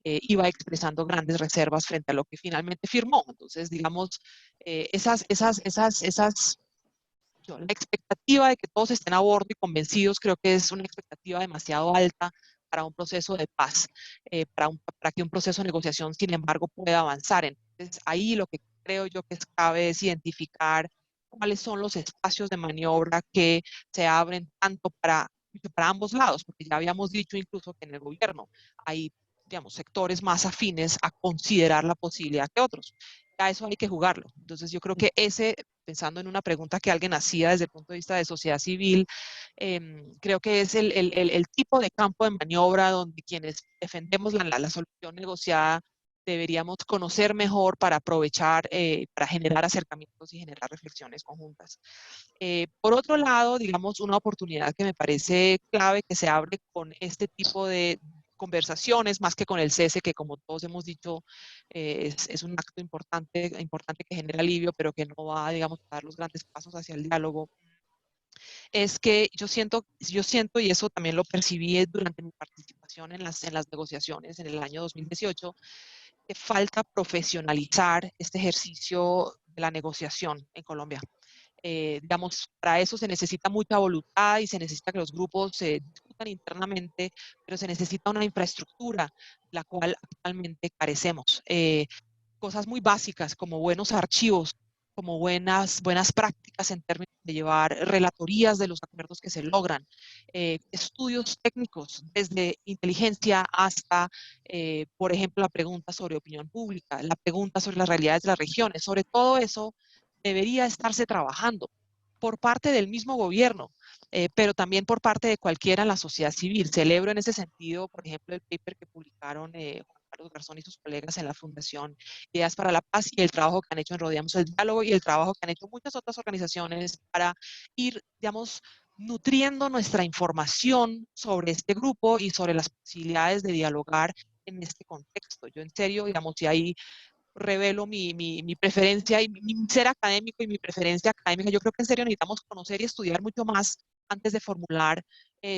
iba expresando grandes reservas frente a lo que finalmente firmó. Entonces, digamos, la expectativa de que todos estén a bordo y convencidos creo que es una expectativa demasiado alta para un proceso de paz, para que un proceso de negociación, sin embargo, pueda avanzar. Entonces, ahí lo que creo yo que es clave es identificar cuáles son los espacios de maniobra que se abren tanto para ambos lados, porque ya habíamos dicho incluso que en el gobierno hay, digamos, sectores más afines a considerar la posibilidad que otros. A eso hay que jugarlo. Entonces yo creo que pensando en una pregunta que alguien hacía desde el punto de vista de sociedad civil, creo que es el tipo de campo de maniobra donde quienes defendemos la solución negociada deberíamos conocer mejor para aprovechar, para generar acercamientos y generar reflexiones conjuntas. Por otro lado, digamos, una oportunidad que me parece clave que se abre con este tipo de conversaciones, más que con el cese, que como todos hemos dicho, es un acto importante que genera alivio, pero que no va, digamos, a dar los grandes pasos hacia el diálogo, es que yo siento, y eso también lo percibí durante mi participación en las negociaciones en el año 2018, que falta profesionalizar este ejercicio de la negociación en Colombia. Digamos, para eso se necesita mucha voluntad y se necesita que los grupos se discutan internamente, pero se necesita una infraestructura, la cual actualmente carecemos. Cosas muy básicas como buenos archivos, como buenas prácticas en términos de llevar relatorías de los acuerdos que se logran, estudios técnicos desde inteligencia hasta, por ejemplo, la pregunta sobre opinión pública, la pregunta sobre las realidades de las regiones. Sobre todo eso debería estarse trabajando por parte del mismo gobierno, pero también por parte de cualquiera en la sociedad civil. Celebro en ese sentido, por ejemplo, el paper que publicaron Juan Carlos Garzón y sus colegas en la Fundación Ideas para la Paz y el trabajo que han hecho en Rodeamos el Diálogo y el trabajo que han hecho muchas otras organizaciones para ir, digamos, nutriendo nuestra información sobre este grupo y sobre las posibilidades de dialogar en este contexto. Yo en serio, digamos, si hay revelo mi preferencia y mi ser académico y mi preferencia académica. Yo creo que en serio necesitamos conocer y estudiar mucho más antes de formular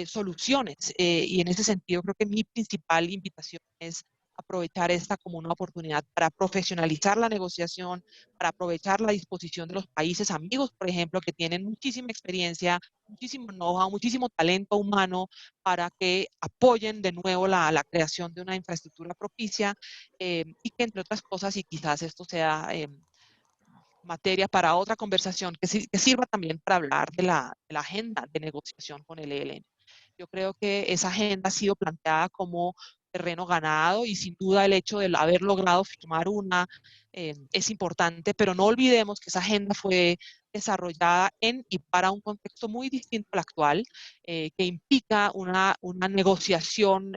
soluciones. Y en ese sentido creo que mi principal invitación es aprovechar esta como una oportunidad para profesionalizar la negociación, para aprovechar la disposición de los países amigos, por ejemplo, que tienen muchísima experiencia, muchísimo know-how, muchísimo talento humano para que apoyen de nuevo la creación de una infraestructura propicia y que entre otras cosas, y quizás esto sea materia para otra conversación, que sirva también para hablar de la agenda de negociación con el ELN. Yo creo que esa agenda ha sido planteada como terreno ganado y sin duda el hecho de haber logrado firmar una es importante, pero no olvidemos que esa agenda fue desarrollada en y para un contexto muy distinto al actual, que implica una negociación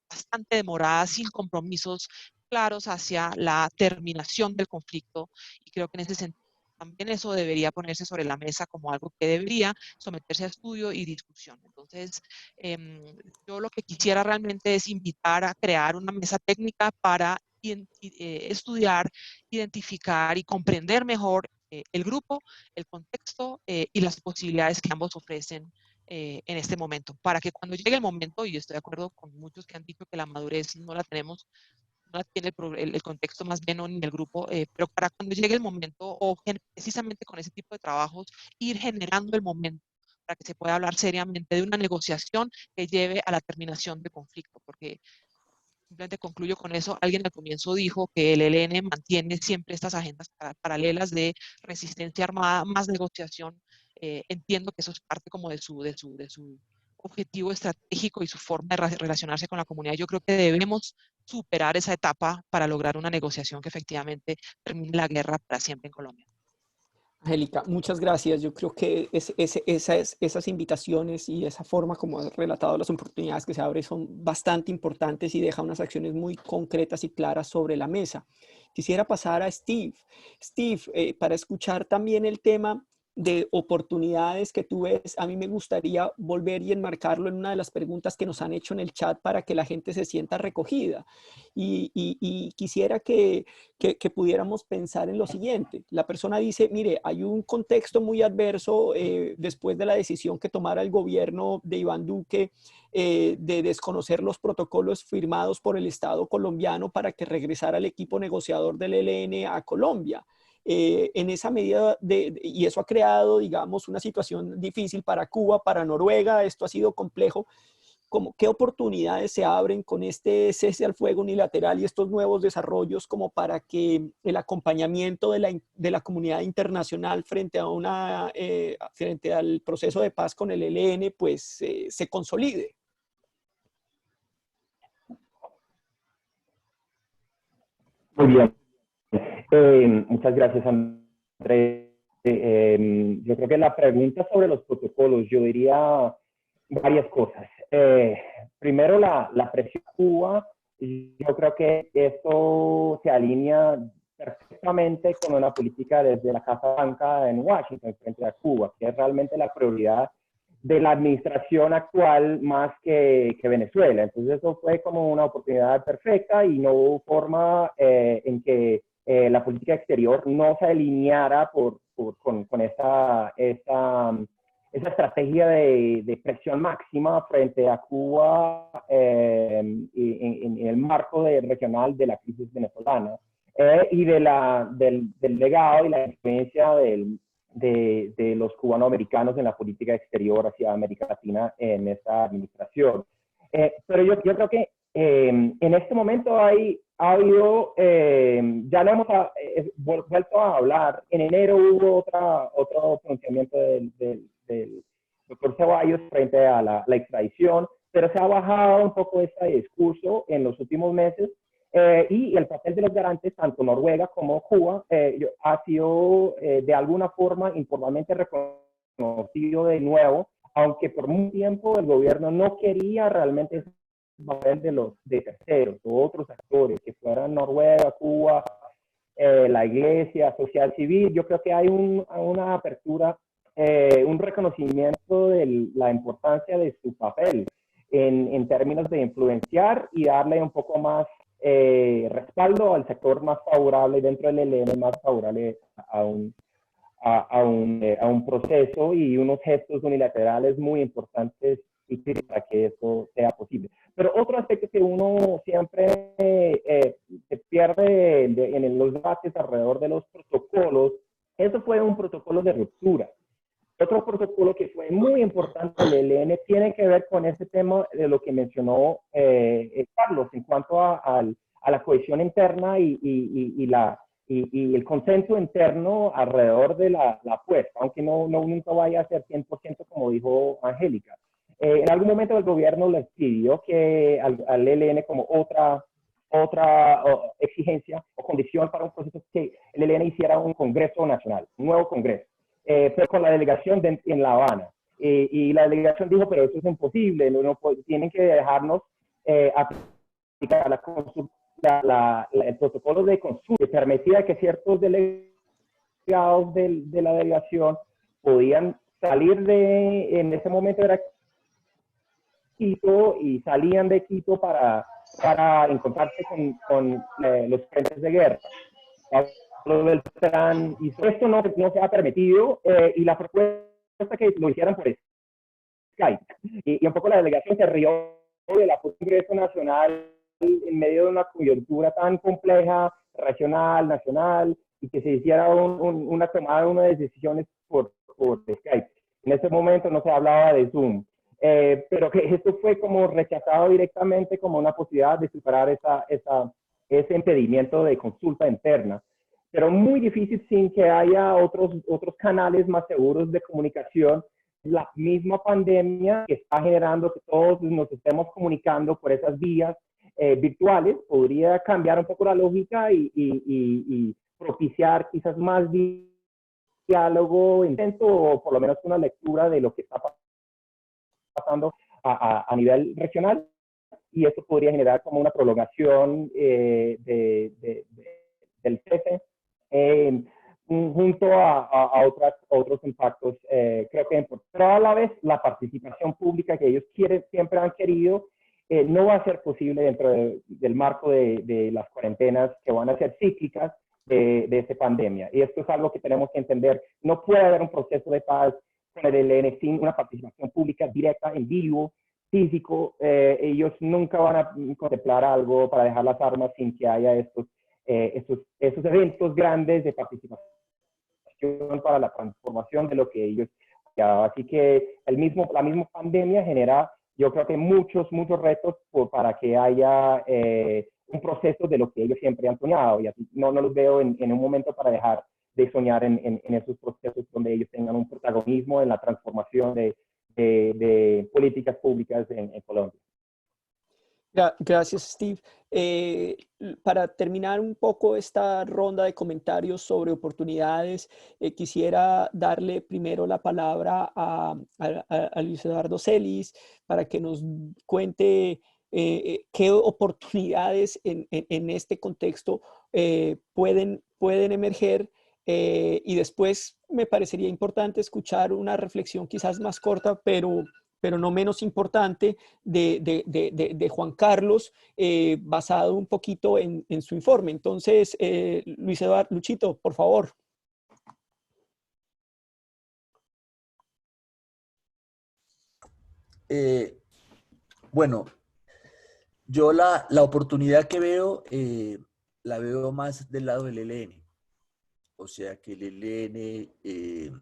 bastante demorada, sin compromisos claros hacia la terminación del conflicto, y creo que en ese sentido también eso debería ponerse sobre la mesa como algo que debería someterse a estudio y discusión. Entonces, yo lo que quisiera realmente es invitar a crear una mesa técnica para estudiar, identificar y comprender mejor el grupo, el contexto y las posibilidades que ambos ofrecen en este momento, para que cuando llegue el momento, y estoy de acuerdo con muchos que han dicho que la madurez no la tenemos, no la tiene el contexto más bien ni el grupo, pero para cuando llegue el momento, o precisamente con ese tipo de trabajos, ir generando el momento para que se pueda hablar seriamente de una negociación que lleve a la terminación del conflicto, porque simplemente concluyo con eso. Alguien al comienzo dijo que el ELN mantiene siempre estas agendas paralelas de resistencia armada más negociación. Entiendo que eso es parte como de su objetivo estratégico y su forma de relacionarse con la comunidad. Yo creo que debemos superar esa etapa para lograr una negociación que efectivamente termine la guerra para siempre en Colombia. Angélica, muchas gracias. Yo creo que esas invitaciones y esa forma como has relatado las oportunidades que se abren son bastante importantes y deja unas acciones muy concretas y claras sobre la mesa. Quisiera pasar a Steve. Steve, para escuchar también el tema de oportunidades que tú ves, a mí me gustaría volver y enmarcarlo en una de las preguntas que nos han hecho en el chat para que la gente se sienta recogida. Y quisiera que pudiéramos pensar en lo siguiente. La persona dice, mire, hay un contexto muy adverso después de la decisión que tomara el gobierno de Iván Duque de desconocer los protocolos firmados por el Estado colombiano para que regresara el equipo negociador del ELN a Colombia. En esa medida, y eso ha creado, digamos, una situación difícil para Cuba, para Noruega, esto ha sido complejo. ¿Qué oportunidades se abren con este cese al fuego unilateral y estos nuevos desarrollos como para que el acompañamiento de la comunidad internacional frente frente al proceso de paz con el ELN pues se consolide? Muy bien. Muchas gracias, Andrés. Yo creo que la pregunta sobre los protocolos, yo diría varias cosas. Primero, la presión a Cuba. Yo creo que esto se alinea perfectamente con una política desde la Casa Blanca en Washington frente a Cuba, que es realmente la prioridad de la administración actual más que Venezuela. Entonces eso fue como una oportunidad perfecta y no hubo forma en que la política exterior no se alineara con esa estrategia de presión máxima frente a Cuba en el marco regional de la crisis venezolana y del legado y la influencia de los cubanoamericanos en la política exterior hacia América Latina en esta administración. Pero yo creo que en este momento ha habido, ya lo hemos vuelto a hablar, en enero hubo otro pronunciamiento del doctor Ceballos frente a la extradición, pero se ha bajado un poco este discurso en los últimos meses. Y el papel de los garantes, tanto Noruega como Cuba, ha sido de alguna forma informalmente reconocido de nuevo, aunque por mucho tiempo el gobierno no quería realmente el papel de terceros o otros actores, que fueran Noruega, Cuba, la iglesia, social civil. Yo creo que hay una apertura, un reconocimiento de la importancia de su papel en términos de influenciar y darle un poco más respaldo al sector más favorable dentro del ELN, más favorable a un proceso y unos gestos unilaterales muy importantes y para que eso sea posible. Pero otro aspecto que uno siempre se pierde en los debates alrededor de los protocolos, eso fue un protocolo de ruptura. Otro protocolo que fue muy importante del ELN tiene que ver con ese tema de lo que mencionó Carlos en cuanto a la cohesión interna y el consenso interno alrededor de la apuesta, aunque nunca vaya a ser 100% como dijo Angélica. En algún momento el gobierno les pidió que al ELN como otra exigencia o condición para un proceso que el ELN hiciera un congreso nacional, un nuevo congreso, pero con la delegación en La Habana. Y la delegación dijo, pero eso es imposible, tienen que dejarnos aplicar el protocolo de consulta que permitía que ciertos delegados de la delegación podían salir en ese momento era Quito y salían de Quito para encontrarse con los frentes de guerra. Y esto no se ha permitido y la propuesta que lo hicieran por Skype. Y un poco la delegación se rió de la Congreso Nacional en medio de una coyuntura tan compleja, regional, nacional, y que se hiciera una tomada de decisiones por Skype. En ese momento no se hablaba de Zoom. Pero que esto fue como rechazado directamente como una posibilidad de superar ese impedimento de consulta interna. Pero muy difícil sin que haya otros canales más seguros de comunicación. La misma pandemia que está generando que todos nos estemos comunicando por esas vías virtuales podría cambiar un poco la lógica y propiciar quizás más diálogo, intento o por lo menos una lectura de lo que está pasando a nivel regional, y esto podría generar como una prolongación del cese junto a otros impactos, creo que importantes. Pero a la vez la participación pública que ellos siempre han querido no va a ser posible dentro del marco de las cuarentenas que van a ser cíclicas de esta pandemia. Y esto es algo que tenemos que entender. No puede haber un proceso de paz con el ELN sin una participación pública directa, en vivo, físico. Ellos nunca van a contemplar algo para dejar las armas sin que haya estos eventos grandes de participación para la transformación de lo que ellos. Así que la misma pandemia genera, yo creo que muchos retos para que haya un proceso de lo que ellos siempre han soñado. Y así no los veo en un momento para dejar de soñar en esos procesos donde ellos tengan un protagonismo en la transformación de políticas públicas en Colombia. Gracias, Steve. Para terminar un poco esta ronda de comentarios sobre oportunidades, quisiera darle primero la palabra a Luis Eduardo Celis para que nos cuente qué oportunidades en este contexto pueden emerger. Y después me parecería importante escuchar una reflexión quizás más corta, pero no menos importante, de Juan Carlos, basado un poquito en su informe. Entonces, Luis Eduardo, Luchito, por favor. Bueno, yo la oportunidad que veo, la veo más del lado del ELN. O sea, que el ELN,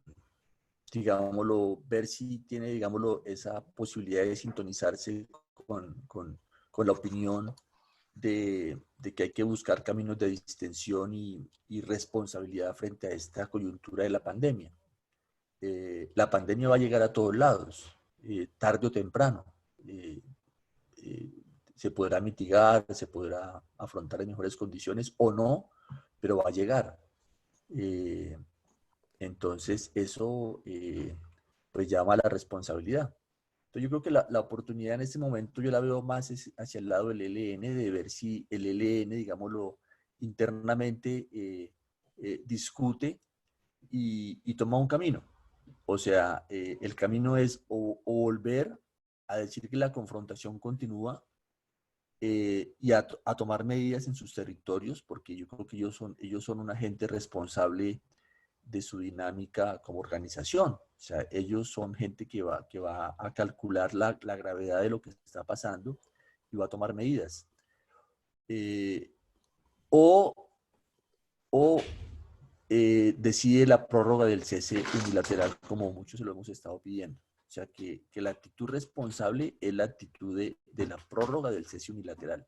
digámoslo, ver si tiene, digámoslo, esa posibilidad de sintonizarse con la opinión de que hay que buscar caminos de distensión y responsabilidad frente a esta coyuntura de la pandemia. La pandemia va a llegar a todos lados, tarde o temprano. Se podrá mitigar, se podrá afrontar en mejores condiciones o no, pero va a llegar. Entonces, eso pues llama a la responsabilidad. Entonces, yo creo que la oportunidad en este momento yo la veo más hacia el lado del ELN, de ver si el ELN, digámoslo, internamente discute y toma un camino. O sea, el camino es o volver a decir que la confrontación continúa y a tomar medidas en sus territorios, porque yo creo que ellos son un agente responsable de su dinámica como organización. O sea, ellos son gente que va a calcular la gravedad de lo que está pasando y va a tomar medidas. Decide la prórroga del cese unilateral, como muchos se lo hemos estado pidiendo. O sea, que la actitud responsable es la actitud de la prórroga del cese unilateral.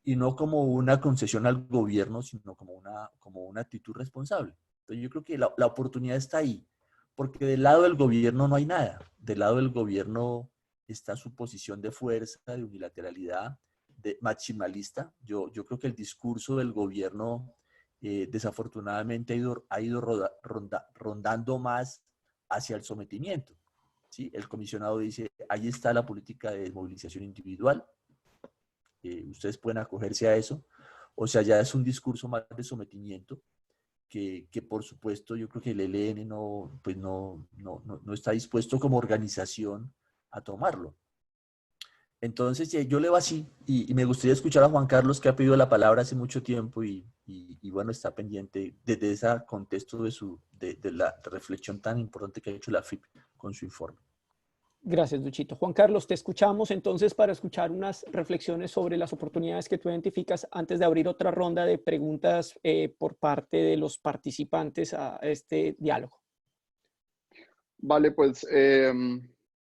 Y no como una concesión al gobierno, sino como una actitud responsable. Entonces yo creo que la oportunidad está ahí, porque del lado del gobierno no hay nada. Del lado del gobierno está su posición de fuerza, de unilateralidad, de maximalista. Yo creo que el discurso del gobierno desafortunadamente ha ido rondando más hacia el sometimiento. ¿Sí? El comisionado dice, ahí está la política de desmovilización individual, ustedes pueden acogerse a eso. O sea, ya es un discurso más de sometimiento que por supuesto yo creo que el ELN no está dispuesto como organización a tomarlo. Entonces yo leo así y me gustaría escuchar a Juan Carlos, que ha pedido la palabra hace mucho tiempo y bueno, está pendiente desde ese contexto de la reflexión tan importante que ha hecho la FIP con su informe. Gracias, Luchito. Juan Carlos, te escuchamos entonces para escuchar unas reflexiones sobre las oportunidades que tú identificas antes de abrir otra ronda de preguntas por parte de los participantes a este diálogo. Vale, pues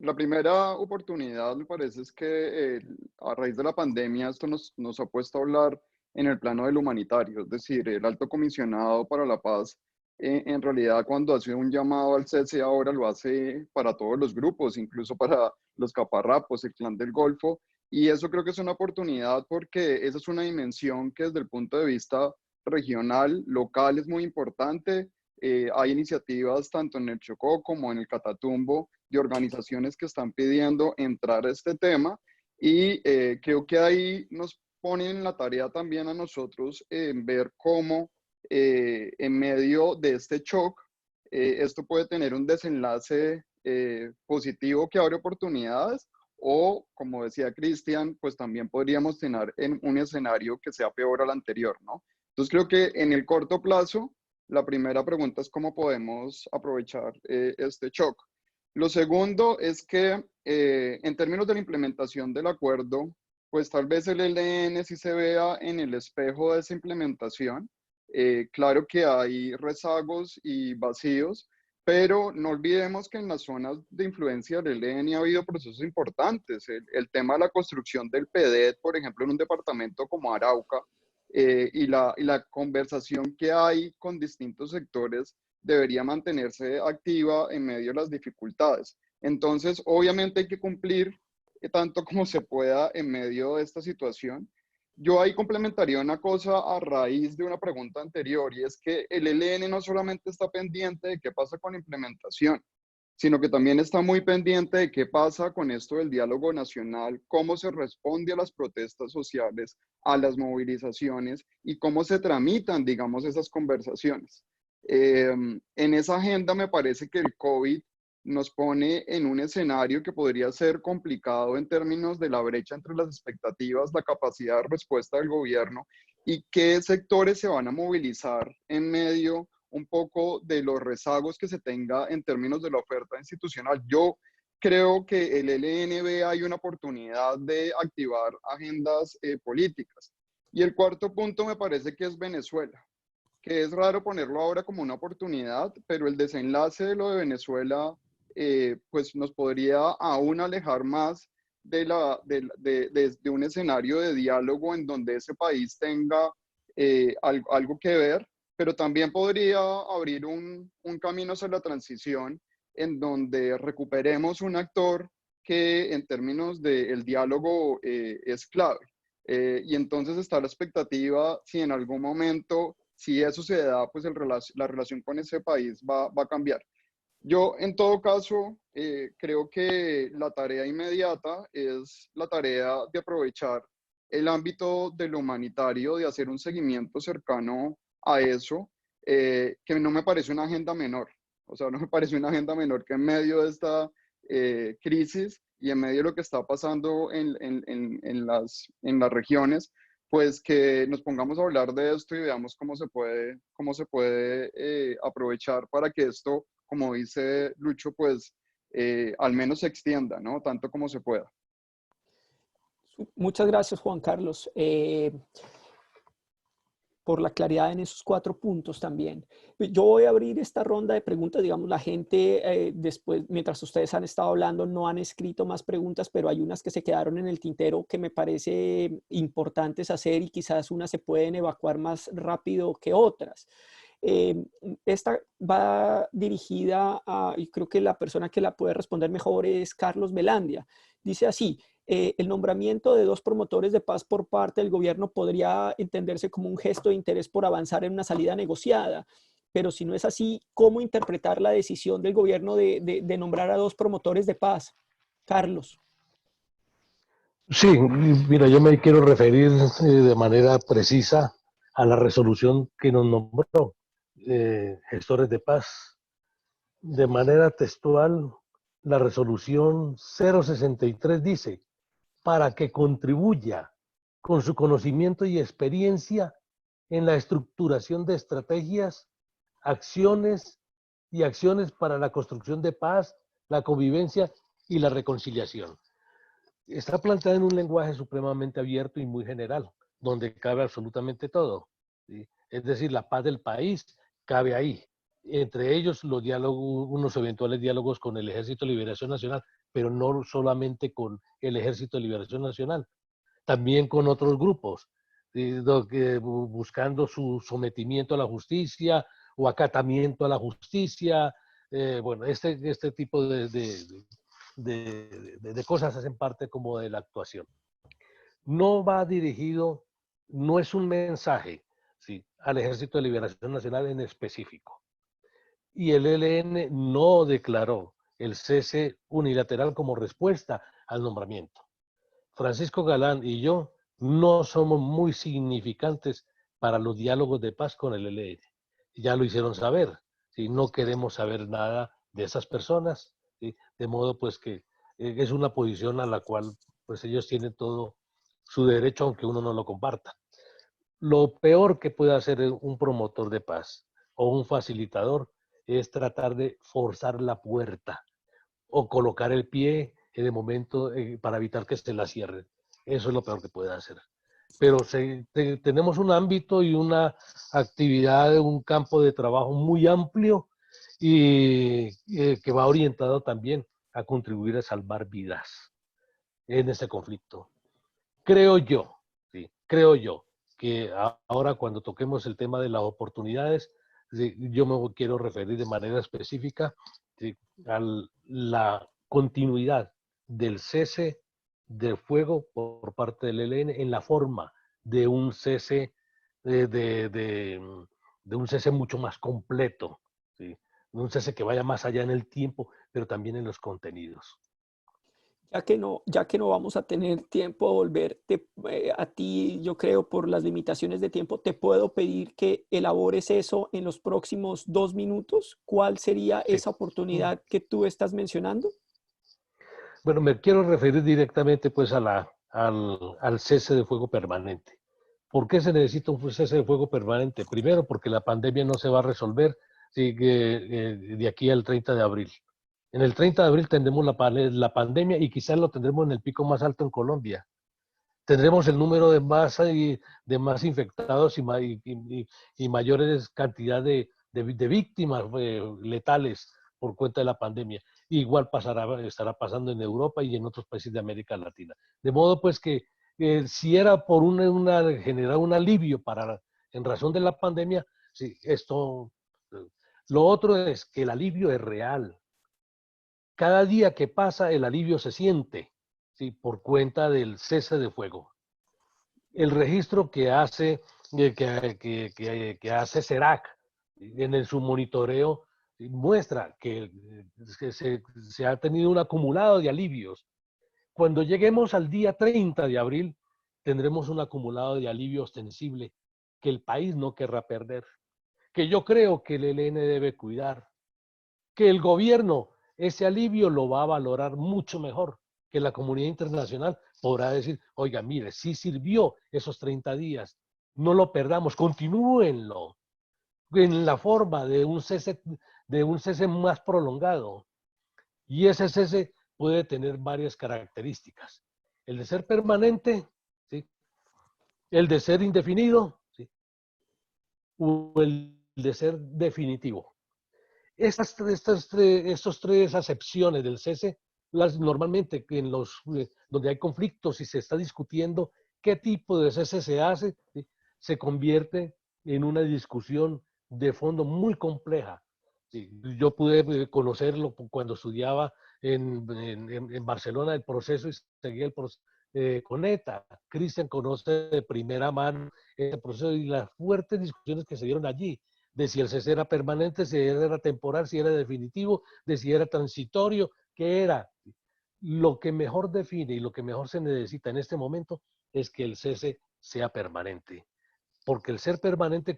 la primera oportunidad me parece es que a raíz de la pandemia esto nos ha puesto a hablar en el plano del humanitario, es decir, el Alto Comisionado para la Paz en realidad cuando hace un llamado al cese ahora lo hace para todos los grupos, incluso para los caparrapos, el Clan del Golfo, y eso creo que es una oportunidad porque esa es una dimensión que desde el punto de vista regional, local es muy importante. Hay iniciativas tanto en el Chocó como en el Catatumbo de organizaciones que están pidiendo entrar a este tema y creo que ahí nos ponen la tarea también a nosotros en ver cómo en medio de este shock esto puede tener un desenlace positivo que abre oportunidades o, como decía Cristian, pues también podríamos tener en un escenario que sea peor al anterior, ¿no? Entonces creo que en el corto plazo la primera pregunta es cómo podemos aprovechar este shock. Lo segundo es que en términos de la implementación del acuerdo, pues tal vez el ELN sí se vea en el espejo de esa implementación. Claro que hay rezagos y vacíos, pero no olvidemos que en las zonas de influencia del ELN ha habido procesos importantes. El tema de la construcción del PEDET, por ejemplo, en un departamento como Arauca, y la conversación que hay con distintos sectores debería mantenerse activa en medio de las dificultades. Entonces, obviamente hay que cumplir tanto como se pueda en medio de esta situación. Yo ahí complementaría una cosa a raíz de una pregunta anterior, y es que el ELN no solamente está pendiente de qué pasa con la implementación, sino que también está muy pendiente de qué pasa con esto del diálogo nacional, cómo se responde a las protestas sociales, a las movilizaciones y cómo se tramitan, digamos, esas conversaciones. En esa agenda me parece que el COVID nos pone en un escenario que podría ser complicado en términos de la brecha entre las expectativas, la capacidad de respuesta del gobierno y qué sectores se van a movilizar en medio un poco de los rezagos que se tenga en términos de la oferta institucional. Yo creo que el LNB hay una oportunidad de activar agendas políticas. Y el cuarto punto me parece que es Venezuela, que es raro ponerlo ahora como una oportunidad, pero el desenlace de lo de Venezuela pues nos podría aún alejar más de un escenario de diálogo en donde ese país tenga algo que ver, pero también podría abrir un camino hacia la transición en donde recuperemos un actor que en términos del diálogo es clave. Y entonces está la expectativa si en algún momento, si eso se da, pues la relación con ese país va a cambiar. Yo, en todo caso, creo que la tarea inmediata es la tarea de aprovechar el ámbito de lo humanitario, de hacer un seguimiento cercano a eso, que no me parece una agenda menor. O sea, no me parece una agenda menor que en medio de esta crisis y en medio de lo que está pasando en las regiones, pues que nos pongamos a hablar de esto y veamos cómo se puede aprovechar para que esto, como dice Lucho, pues al menos se extienda, ¿no? Tanto como se pueda. Muchas gracias, Juan Carlos, por la claridad en esos 4 puntos también. Yo voy a abrir esta ronda de preguntas. Digamos, la gente después, mientras ustedes han estado hablando, no han escrito más preguntas, pero hay unas que se quedaron en el tintero que me parece importantes hacer y quizás unas se pueden evacuar más rápido que otras. Esta va dirigida a, y creo que la persona que la puede responder mejor es Carlos Velandia. Dice así: el nombramiento de 2 promotores de paz por parte del gobierno podría entenderse como un gesto de interés por avanzar en una salida negociada. Pero si no es así, ¿cómo interpretar la decisión del gobierno de nombrar a 2 promotores de paz? Carlos. Sí, mira, yo me quiero referir de manera precisa a la resolución que nos nombró gestores de paz. De manera textual, la resolución 063 dice: para que contribuya con su conocimiento y experiencia en la estructuración de estrategias, acciones y acciones para la construcción de paz, la convivencia y la reconciliación. Está planteada en un lenguaje supremamente abierto y muy general, donde cabe absolutamente todo, ¿sí? Es decir, la paz del país cabe ahí. Entre ellos los diálogos, unos eventuales diálogos con el Ejército de Liberación Nacional, pero no solamente con el Ejército de Liberación Nacional, también con otros grupos, ¿sí? Buscando su sometimiento a la justicia o acatamiento a la justicia. Bueno, este tipo de cosas hacen parte como de la actuación. No va dirigido, no es un mensaje, ¿sí?, al Ejército de Liberación Nacional en específico. Y el ELN no declaró el cese unilateral como respuesta al nombramiento. Francisco Galán y yo no somos muy significantes para los diálogos de paz con el ELN. Ya lo hicieron saber, ¿sí? No queremos saber nada de esas personas, ¿sí? De modo pues que es una posición a la cual pues ellos tienen todo su derecho, aunque uno no lo comparta. Lo peor que puede hacer un promotor de paz o un facilitador es tratar de forzar la puerta o colocar el pie en el momento para evitar que se la cierren. Eso es lo peor que puede hacer. Pero tenemos un ámbito y una actividad, un campo de trabajo muy amplio y que va orientado también a contribuir a salvar vidas en este conflicto. Creo yo, ¿sí?, creo yo que ahora cuando toquemos el tema de las oportunidades, ¿sí?, yo me quiero referir de manera específica, ¿sí?, a la continuidad del cese de fuego por parte del ELN en la forma de un cese de un cese mucho más completo, ¿sí?, un cese que vaya más allá en el tiempo, pero también en los contenidos. Ya que no vamos a tener tiempo de volverte a ti, yo creo, por las limitaciones de tiempo, te puedo pedir que elabores eso en los próximos 2 minutos. ¿Cuál sería Sí. esa oportunidad que tú estás mencionando? Bueno, me quiero referir directamente pues al cese de fuego permanente. ¿Por qué se necesita un cese de fuego permanente? Primero, porque la pandemia no se va a resolver de aquí al 30 de abril. En el 30 de abril tendremos la pandemia y quizás lo tendremos en el pico más alto en Colombia. Tendremos el número de más infectados y mayores cantidad de víctimas letales por cuenta de la pandemia. Igual estará pasando en Europa y en otros países de América Latina. De modo pues que si era por generar un alivio en razón de la pandemia, sí, esto. Lo otro es que el alivio es real. Cada día que pasa el alivio se siente, ¿sí?, por cuenta del cese de fuego. El registro que hace CERAC en su monitoreo muestra que se ha tenido un acumulado de alivios. Cuando lleguemos al día 30 de abril, tendremos un acumulado de alivio ostensible que el país no querrá perder, que yo creo que el ELN debe cuidar, que el gobierno ese alivio lo va a valorar mucho mejor, que la comunidad internacional podrá decir: oiga, mire, sí sirvió esos 30 días, no lo perdamos, continúenlo en la forma de un cese más prolongado. Y ese cese puede tener varias características: el de ser permanente, ¿sí?, el de ser indefinido, ¿sí?, o el de ser definitivo. Estos tres acepciones del cese, normalmente donde hay conflictos y se está discutiendo qué tipo de cese se hace, ¿sí?, se convierte en una discusión de fondo muy compleja. Sí, yo pude conocerlo cuando estudiaba en Barcelona el proceso y seguía el proceso con ETA. Cristian conoce de primera mano ese proceso y las fuertes discusiones que se dieron allí, de si el cese era permanente, si era temporal, si era definitivo, de si era transitorio, qué era. Lo que mejor define y lo que mejor se necesita en este momento es que el cese sea permanente, porque el ser permanente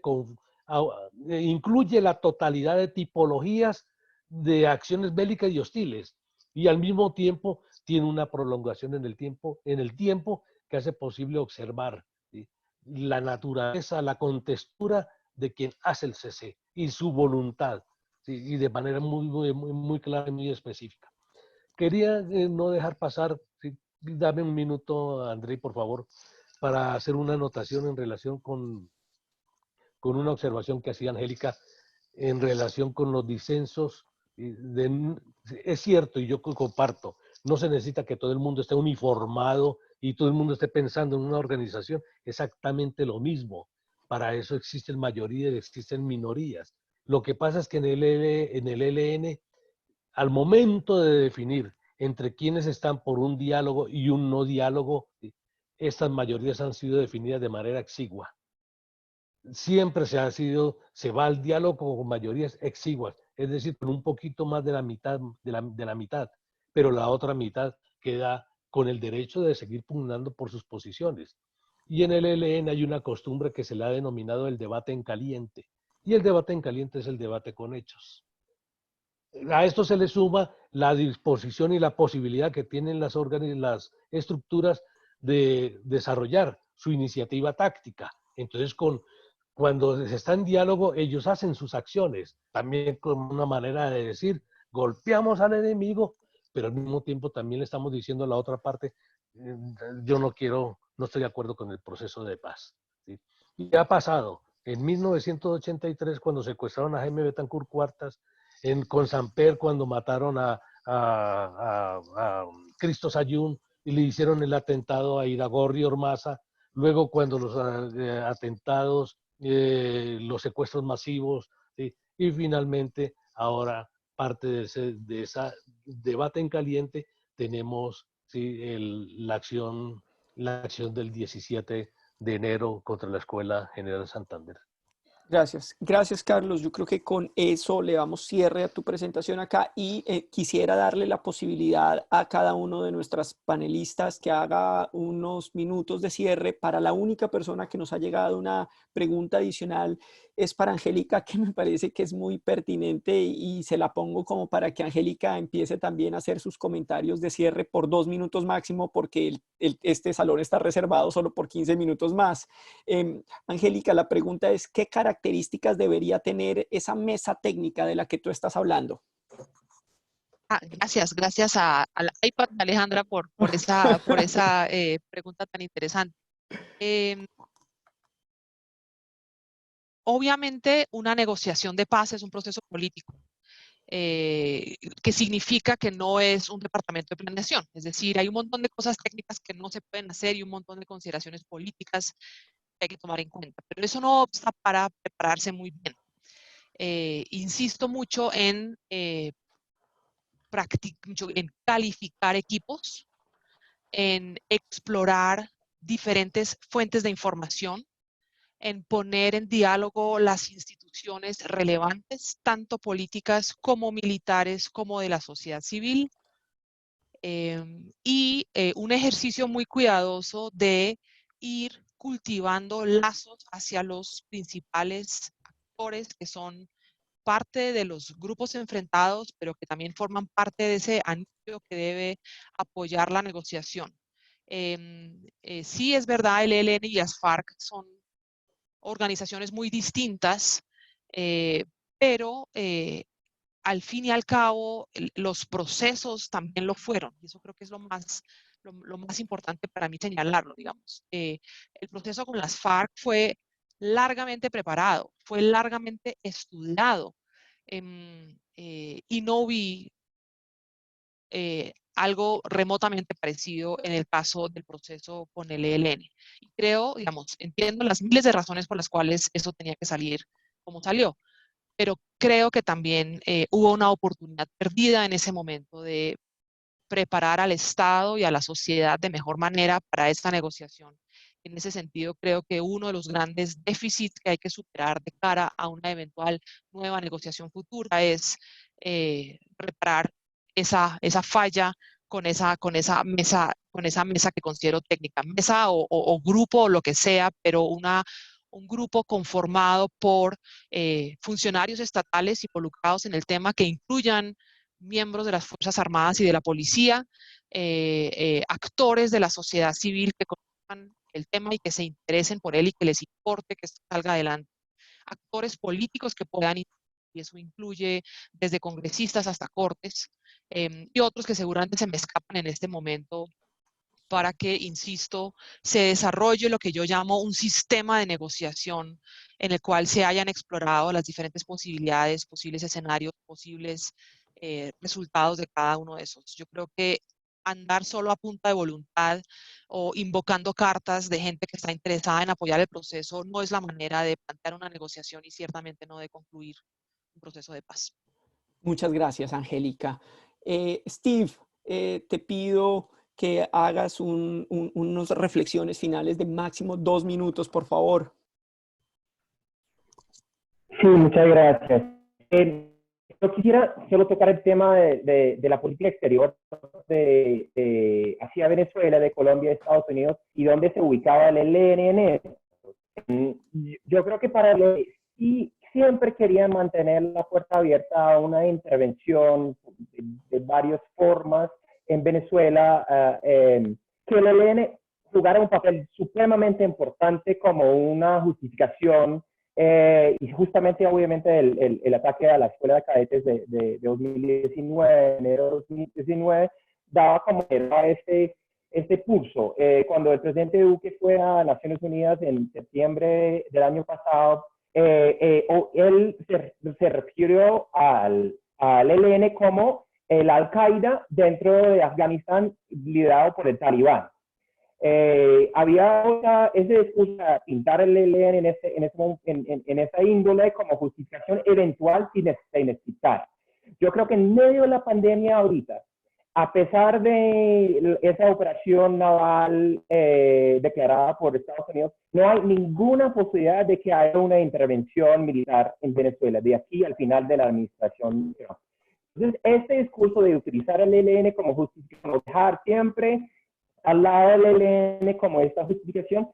incluye la totalidad de tipologías de acciones bélicas y hostiles, y al mismo tiempo tiene una prolongación en el tiempo que hace posible observar, ¿sí?, la naturaleza, la contextura de quien hace el cese y su voluntad, ¿sí?, y de manera muy clara y muy específica. Quería no dejar pasar, ¿sí? Dame un minuto, André, por favor, para hacer una anotación en relación con una observación que hacía Angélica en relación con los disensos. Es cierto, y yo comparto, no se necesita que todo el mundo esté uniformado y todo el mundo esté pensando en una organización exactamente lo mismo. Para eso existen mayorías y existen minorías. Lo que pasa es que en el ELN, al momento de definir entre quienes están por un diálogo y un no diálogo, estas mayorías han sido definidas de manera exigua. Siempre se va al diálogo con mayorías exiguas, es decir, con un poquito más de la mitad, de la mitad, pero la otra mitad queda con el derecho de seguir pugnando por sus posiciones. Y en el ELN hay una costumbre que se le ha denominado el debate en caliente, y el debate en caliente es el debate con hechos. A esto se le suma la disposición y la posibilidad que tienen las estructuras de desarrollar su iniciativa táctica. Entonces, cuando se está en diálogo, ellos hacen sus acciones, también como una manera de decir, golpeamos al enemigo, pero al mismo tiempo también le estamos diciendo a la otra parte, yo no estoy de acuerdo con el proceso de paz, ¿sí? Y ha pasado, en 1983, cuando secuestraron a Jaime Betancourt Cuartas, con Samper, cuando mataron a Cristo Sayún y le hicieron el atentado a Iragorri Ormaza, luego cuando los atentados, los secuestros masivos, ¿sí?, y finalmente ahora parte de ese debate en caliente tenemos, ¿sí?, la acción del 17 de enero contra la Escuela General Santander. Gracias. Gracias, Carlos. Yo creo que con eso le damos cierre a tu presentación acá y quisiera darle la posibilidad a cada uno de nuestras panelistas que haga unos minutos de cierre. Para la única persona que nos ha llegado una pregunta adicional es para Angélica, que me parece que es muy pertinente y se la pongo como para que Angélica empiece también a hacer sus comentarios de cierre por 2 minutos máximo, porque este salón está reservado solo por 15 minutos más. Angélica, la pregunta es, ¿qué características debería tener esa mesa técnica de la que tú estás hablando? Gracias al iPad de Alejandra por esa pregunta tan interesante. Obviamente, una negociación de paz es un proceso político, que significa que no es un departamento de planeación. Es decir, hay un montón de cosas técnicas que no se pueden hacer y un montón de consideraciones políticas que hay que tomar en cuenta. Pero eso no obsta para prepararse muy bien. Insisto mucho en calificar equipos, en explorar diferentes fuentes de información, en poner en diálogo las instituciones relevantes, tanto políticas como militares, como de la sociedad civil, y un ejercicio muy cuidadoso de ir cultivando lazos hacia los principales actores que son parte de los grupos enfrentados, pero que también forman parte de ese anillo que debe apoyar la negociación. Sí es verdad, el ELN y las FARC son organizaciones muy distintas, pero al fin y al cabo los procesos también lo fueron, y eso creo que es lo más importante para mí señalarlo, digamos. El proceso con las FARC fue largamente preparado, fue largamente estudiado, y no vi algo remotamente parecido en el caso del proceso con el ELN. Y creo, digamos, entiendo las miles de razones por las cuales eso tenía que salir cómo salió. Pero creo que también hubo una oportunidad perdida en ese momento de preparar al Estado y a la sociedad de mejor manera para esta negociación. En ese sentido, creo que uno de los grandes déficits que hay que superar de cara a una eventual nueva negociación futura es reparar esa falla con esa mesa que considero técnica, mesa o grupo o lo que sea, pero un grupo conformado por funcionarios estatales involucrados en el tema que incluyan miembros de las Fuerzas Armadas y de la policía, actores de la sociedad civil que conozcan el tema y que se interesen por él y que les importe que salga adelante, actores políticos que puedan, y eso incluye desde congresistas hasta cortes, y otros que seguramente se me escapan en este momento, para que, insisto, se desarrolle lo que yo llamo un sistema de negociación en el cual se hayan explorado las diferentes posibilidades, posibles escenarios, posibles resultados de cada uno de esos. Yo creo que andar solo a punta de voluntad o invocando cartas de gente que está interesada en apoyar el proceso no es la manera de plantear una negociación y ciertamente no de concluir un proceso de paz. Muchas gracias, Angélica. Steve, te pido que hagas unas reflexiones finales de máximo 2 minutos, por favor. Sí, muchas gracias. Yo quisiera solo tocar el tema de la política exterior hacia Venezuela, de Colombia, de Estados Unidos, y dónde se ubicaba el ELN en eso. Yo creo que para los que sí siempre querían mantener la puerta abierta a una intervención de varias formas en Venezuela, que el ELN jugara un papel supremamente importante como una justificación, y justamente obviamente el ataque a la escuela de cadetes de 2019, enero de 2019, daba como este pulso. Cuando el presidente Duque fue a Naciones Unidas en septiembre del año pasado, él se refirió al ELN como el Al-Qaeda dentro de Afganistán, liderado por el Talibán. Había ese discurso de pintar el ELN en esa índole como justificación eventual sin necesitar. Yo creo que en medio de la pandemia ahorita, a pesar de esa operación naval declarada por Estados Unidos, no hay ninguna posibilidad de que haya una intervención militar en Venezuela de aquí al final de la administración Trump. Entonces, este discurso de utilizar el ELN como justificación, dejar siempre al lado del ELN como esta justificación,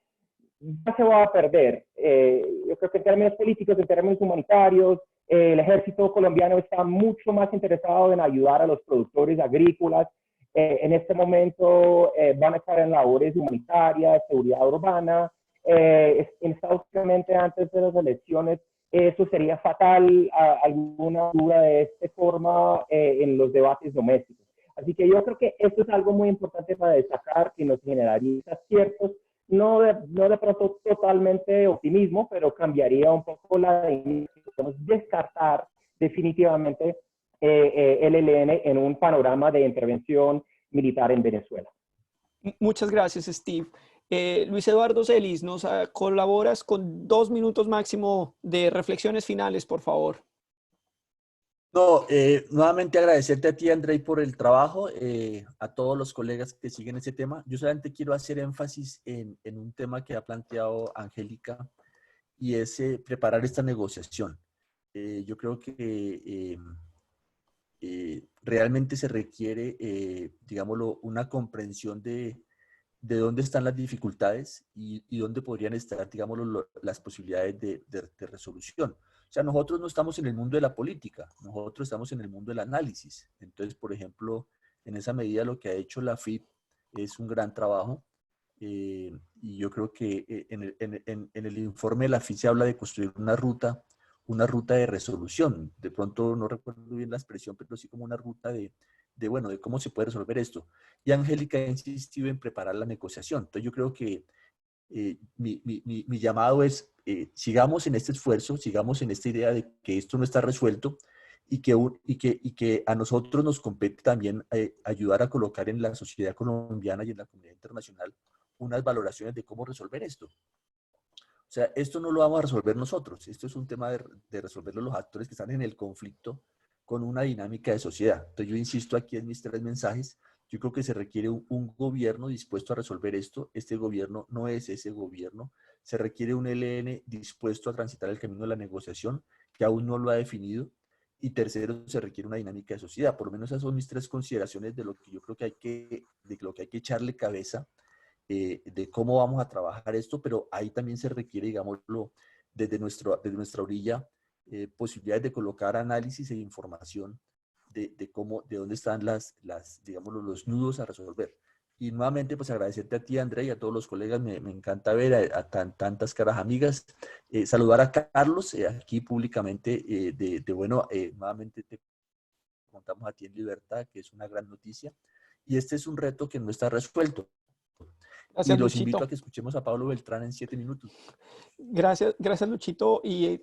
ya se va a perder. Yo creo que en términos políticos, en términos humanitarios, el ejército colombiano está mucho más interesado en ayudar a los productores agrícolas. En este momento van a estar en labores humanitarias, seguridad urbana. Exactamente antes de las elecciones, eso sería fatal, alguna duda de esta forma en los debates domésticos. Así que yo creo que esto es algo muy importante para destacar, que nos generaría aciertos, no de pronto totalmente optimismo, pero cambiaría un poco la dinámica. Podemos descartar definitivamente el ELN en un panorama de intervención militar en Venezuela. Muchas gracias, Steve. Luis Eduardo Celis, ¿nos colaboras con 2 minutos máximo de reflexiones finales, por favor? No, nuevamente agradecerte a ti, Andrei, por el trabajo, a todos los colegas que siguen ese tema. Yo solamente quiero hacer énfasis en un tema que ha planteado Angélica, y es preparar esta negociación. Yo creo que realmente se requiere, digámoslo, una comprensión de dónde están las dificultades y dónde podrían estar, digámoslo, las posibilidades de resolución. O sea, nosotros no estamos en el mundo de la política, nosotros estamos en el mundo del análisis. Entonces, por ejemplo, en esa medida lo que ha hecho la FIP es un gran trabajo, y yo creo que en el informe de la FIP se habla de construir una ruta de resolución. De pronto no recuerdo bien la expresión, pero sí como una ruta de cómo se puede resolver esto. Y Angélica ha insistido en preparar la negociación. Entonces yo creo que mi llamado es, sigamos en este esfuerzo, sigamos en esta idea de que esto no está resuelto y que a nosotros nos compete también ayudar a colocar en la sociedad colombiana y en la comunidad internacional unas valoraciones de cómo resolver esto. O sea, esto no lo vamos a resolver nosotros, esto es un tema de resolverlo los actores que están en el conflicto con una dinámica de sociedad. Entonces yo insisto aquí en mis 3 mensajes, yo creo que se requiere un gobierno dispuesto a resolver esto, este gobierno no es ese gobierno, se requiere un ELN dispuesto a transitar el camino de la negociación, que aún no lo ha definido, y tercero, se requiere una dinámica de sociedad. Por lo menos esas son mis 3 consideraciones de lo que yo creo que de lo que hay que echarle cabeza, de cómo vamos a trabajar esto, pero ahí también se requiere, digámoslo, desde nuestra orilla, posibilidades de colocar análisis e información de dónde están digámoslo, los nudos a resolver. Y nuevamente, pues agradecerte a ti, Andrea, y a todos los colegas. Me encanta ver a tantas caras amigas. Saludar a Carlos aquí públicamente. Nuevamente te contamos a ti en libertad, que es una gran noticia. Y este es un reto que no está resuelto. Gracias, y los Luchito. invito a que escuchemos a Pablo Beltrán en 7 minutos. Gracias, Luchito. Y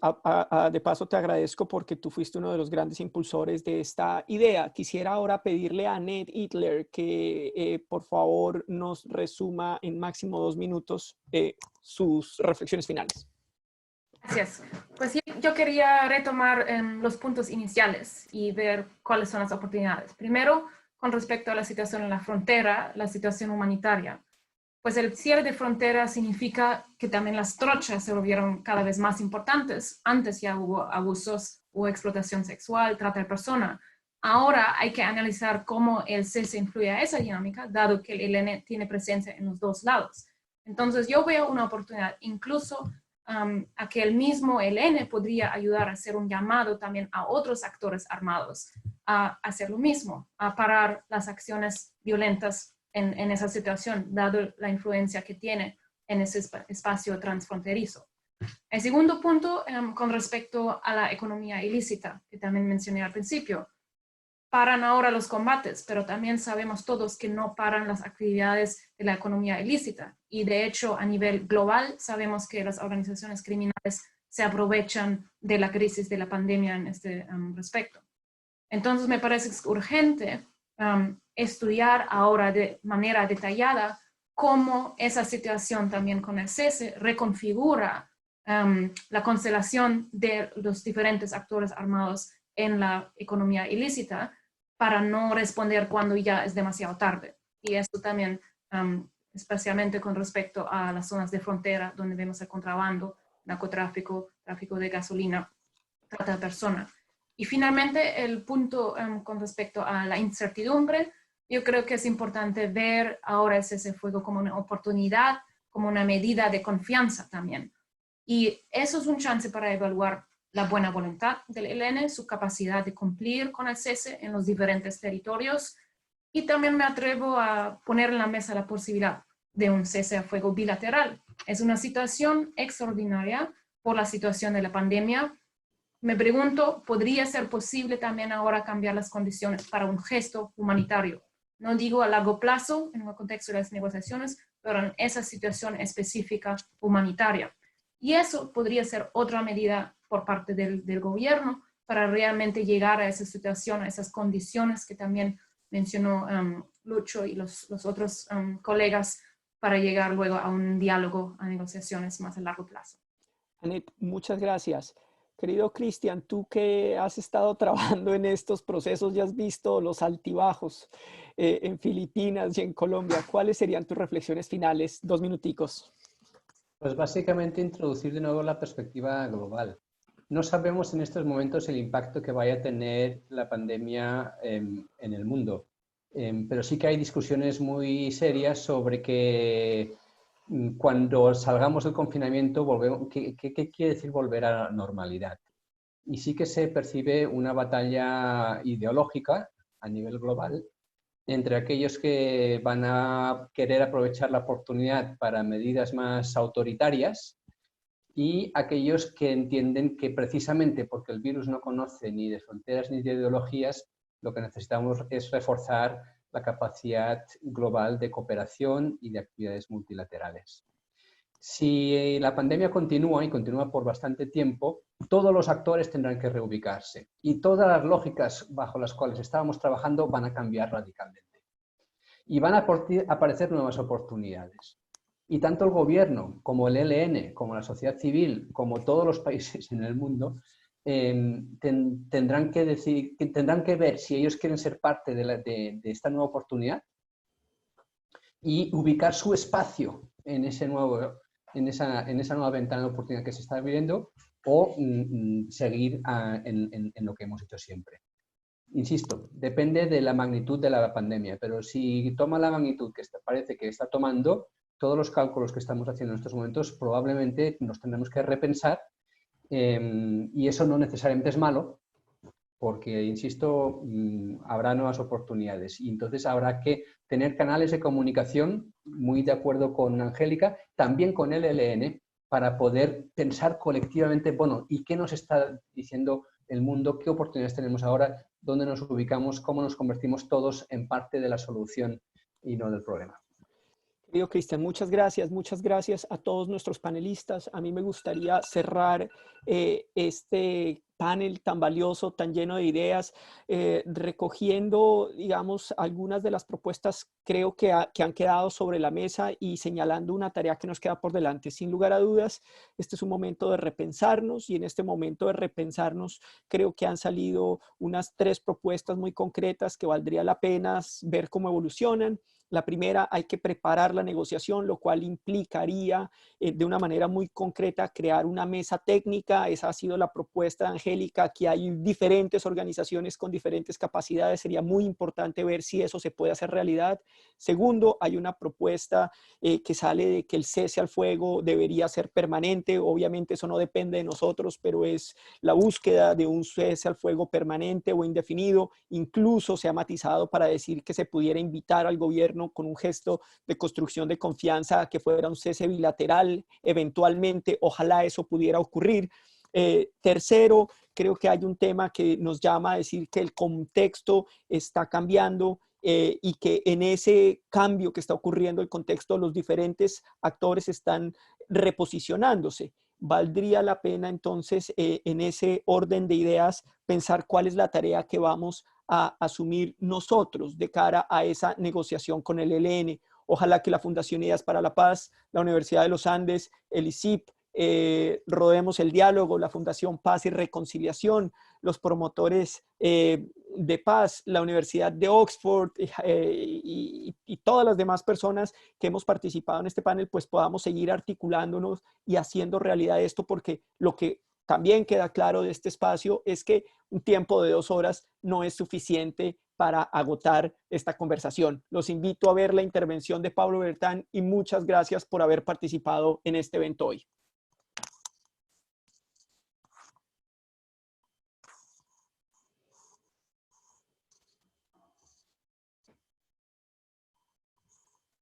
de paso te agradezco porque tú fuiste uno de los grandes impulsores de esta idea. Quisiera ahora pedirle a Annette Hitler que por favor nos resuma en máximo 2 minutos sus reflexiones finales. Gracias. Pues sí, yo quería retomar los puntos iniciales y ver cuáles son las oportunidades. Primero, con respecto a la situación en la frontera, la situación humanitaria. Pues el cierre de fronteras significa que también las trochas se volvieron cada vez más importantes. Antes ya hubo abusos o explotación sexual, trata de personas. Ahora hay que analizar cómo el cese influye a esa dinámica, dado que el ELN tiene presencia en los 2 lados. Entonces yo veo una oportunidad incluso a que el mismo ELN podría ayudar a hacer un llamado también a otros actores armados a hacer lo mismo, a parar las acciones violentas en esa situación, dado la influencia que tiene en ese espacio transfronterizo. El segundo punto, con respecto a la economía ilícita, que también mencioné al principio, paran ahora los combates, pero también sabemos todos que no paran las actividades de la economía ilícita. Y de hecho, a nivel global, sabemos que las organizaciones criminales se aprovechan de la crisis de la pandemia en este respecto. Entonces, me parece urgente estudiar ahora de manera detallada cómo esa situación también con el cese reconfigura la constelación de los diferentes actores armados en la economía ilícita para no responder cuando ya es demasiado tarde. Y esto también, especialmente con respecto a las zonas de frontera donde vemos el contrabando, narcotráfico, tráfico de gasolina, trata de personas. Y finalmente, el punto con respecto a la incertidumbre, yo creo que es importante ver ahora el cese de fuego como una oportunidad, como una medida de confianza también. Y eso es un chance para evaluar la buena voluntad del ELN, su capacidad de cumplir con el cese en los diferentes territorios. Y también me atrevo a poner en la mesa la posibilidad de un cese a fuego bilateral. Es una situación extraordinaria por la situación de la pandemia. Me pregunto, ¿podría ser posible también ahora cambiar las condiciones para un gesto humanitario? No digo a largo plazo, en el contexto de las negociaciones, pero en esa situación específica humanitaria. Y eso podría ser otra medida por parte del gobierno para realmente llegar a esa situación, a esas condiciones que también mencionó Lucho y los otros colegas para llegar luego a un diálogo, a negociaciones más a largo plazo. Annette, muchas gracias. Querido Cristian, tú que has estado trabajando en estos procesos y has visto los altibajos en Filipinas y en Colombia, ¿cuáles serían tus reflexiones finales? 2 minuticos. Pues básicamente introducir de nuevo la perspectiva global. No sabemos en estos momentos el impacto que vaya a tener la pandemia en el mundo, pero sí que hay discusiones muy serias sobre que cuando salgamos del confinamiento, ¿qué quiere decir volver a la normalidad? Y sí que se percibe una batalla ideológica a nivel global entre aquellos que van a querer aprovechar la oportunidad para medidas más autoritarias y aquellos que entienden que precisamente porque el virus no conoce ni de fronteras ni de ideologías, lo que necesitamos es reforzar la capacidad global de cooperación y de actividades multilaterales. Si la pandemia continúa y continúa por bastante tiempo, todos los actores tendrán que reubicarse y todas las lógicas bajo las cuales estábamos trabajando van a cambiar radicalmente. Y van a aparecer nuevas oportunidades. Y tanto el gobierno como el ELN, como la sociedad civil, como todos los países en el mundo, tendrán que ver si ellos quieren ser parte de esta nueva oportunidad y ubicar su espacio en esa nueva ventana de oportunidad que se está abriendo, o seguir en lo que hemos hecho siempre. Insisto, depende de la magnitud de la pandemia, pero si toma la magnitud que parece que está tomando, todos los cálculos que estamos haciendo en estos momentos probablemente nos tendremos que repensar, y eso no necesariamente es malo, porque, insisto, habrá nuevas oportunidades y entonces habrá que tener canales de comunicación, muy de acuerdo con Angélica, también con el ELN, para poder pensar colectivamente, bueno, ¿y qué nos está diciendo el mundo? ¿Qué oportunidades tenemos ahora? ¿Dónde nos ubicamos? ¿Cómo nos convertimos todos en parte de la solución y no del problema? Querido Cristian, muchas gracias a todos nuestros panelistas. A mí me gustaría cerrar este panel tan valioso, tan lleno de ideas, recogiendo, digamos, algunas de las propuestas creo que han quedado sobre la mesa y señalando una tarea que nos queda por delante. Sin lugar a dudas, este es un momento de repensarnos, y en este momento de repensarnos creo que han salido unas 3 propuestas muy concretas que valdría la pena ver cómo evolucionan. La primera, hay que preparar la negociación, lo cual implicaría de una manera muy concreta crear una mesa técnica. Esa ha sido la propuesta de Angélica. Aquí hay diferentes organizaciones con diferentes capacidades. Sería muy importante ver si eso se puede hacer realidad. Segundo, hay una propuesta que sale de que el cese al fuego debería ser permanente. Obviamente eso no depende de nosotros, pero es la búsqueda de un cese al fuego permanente o indefinido. Incluso se ha matizado para decir que se pudiera invitar al gobierno con un gesto de construcción de confianza que fuera un cese bilateral eventualmente. Ojalá eso pudiera ocurrir. Tercero, creo que hay un tema que nos llama a decir que el contexto está cambiando, y que en ese cambio que está ocurriendo el contexto, los diferentes actores están reposicionándose. Valdría la pena entonces, en ese orden de ideas, pensar cuál es la tarea que vamos a asumir nosotros de cara a esa negociación con el ELN. Ojalá que la Fundación Ideas para la Paz, la Universidad de los Andes, el ICIP, Rodemos el Diálogo, la Fundación Paz y Reconciliación, los promotores de paz, la Universidad de Oxford, y todas las demás personas que hemos participado en este panel, pues podamos seguir articulándonos y haciendo realidad esto, porque lo que también queda claro de este espacio es que un tiempo de 2 horas no es suficiente para agotar esta conversación. Los invito a ver la intervención de Pablo Bertán y muchas gracias por haber participado en este evento hoy.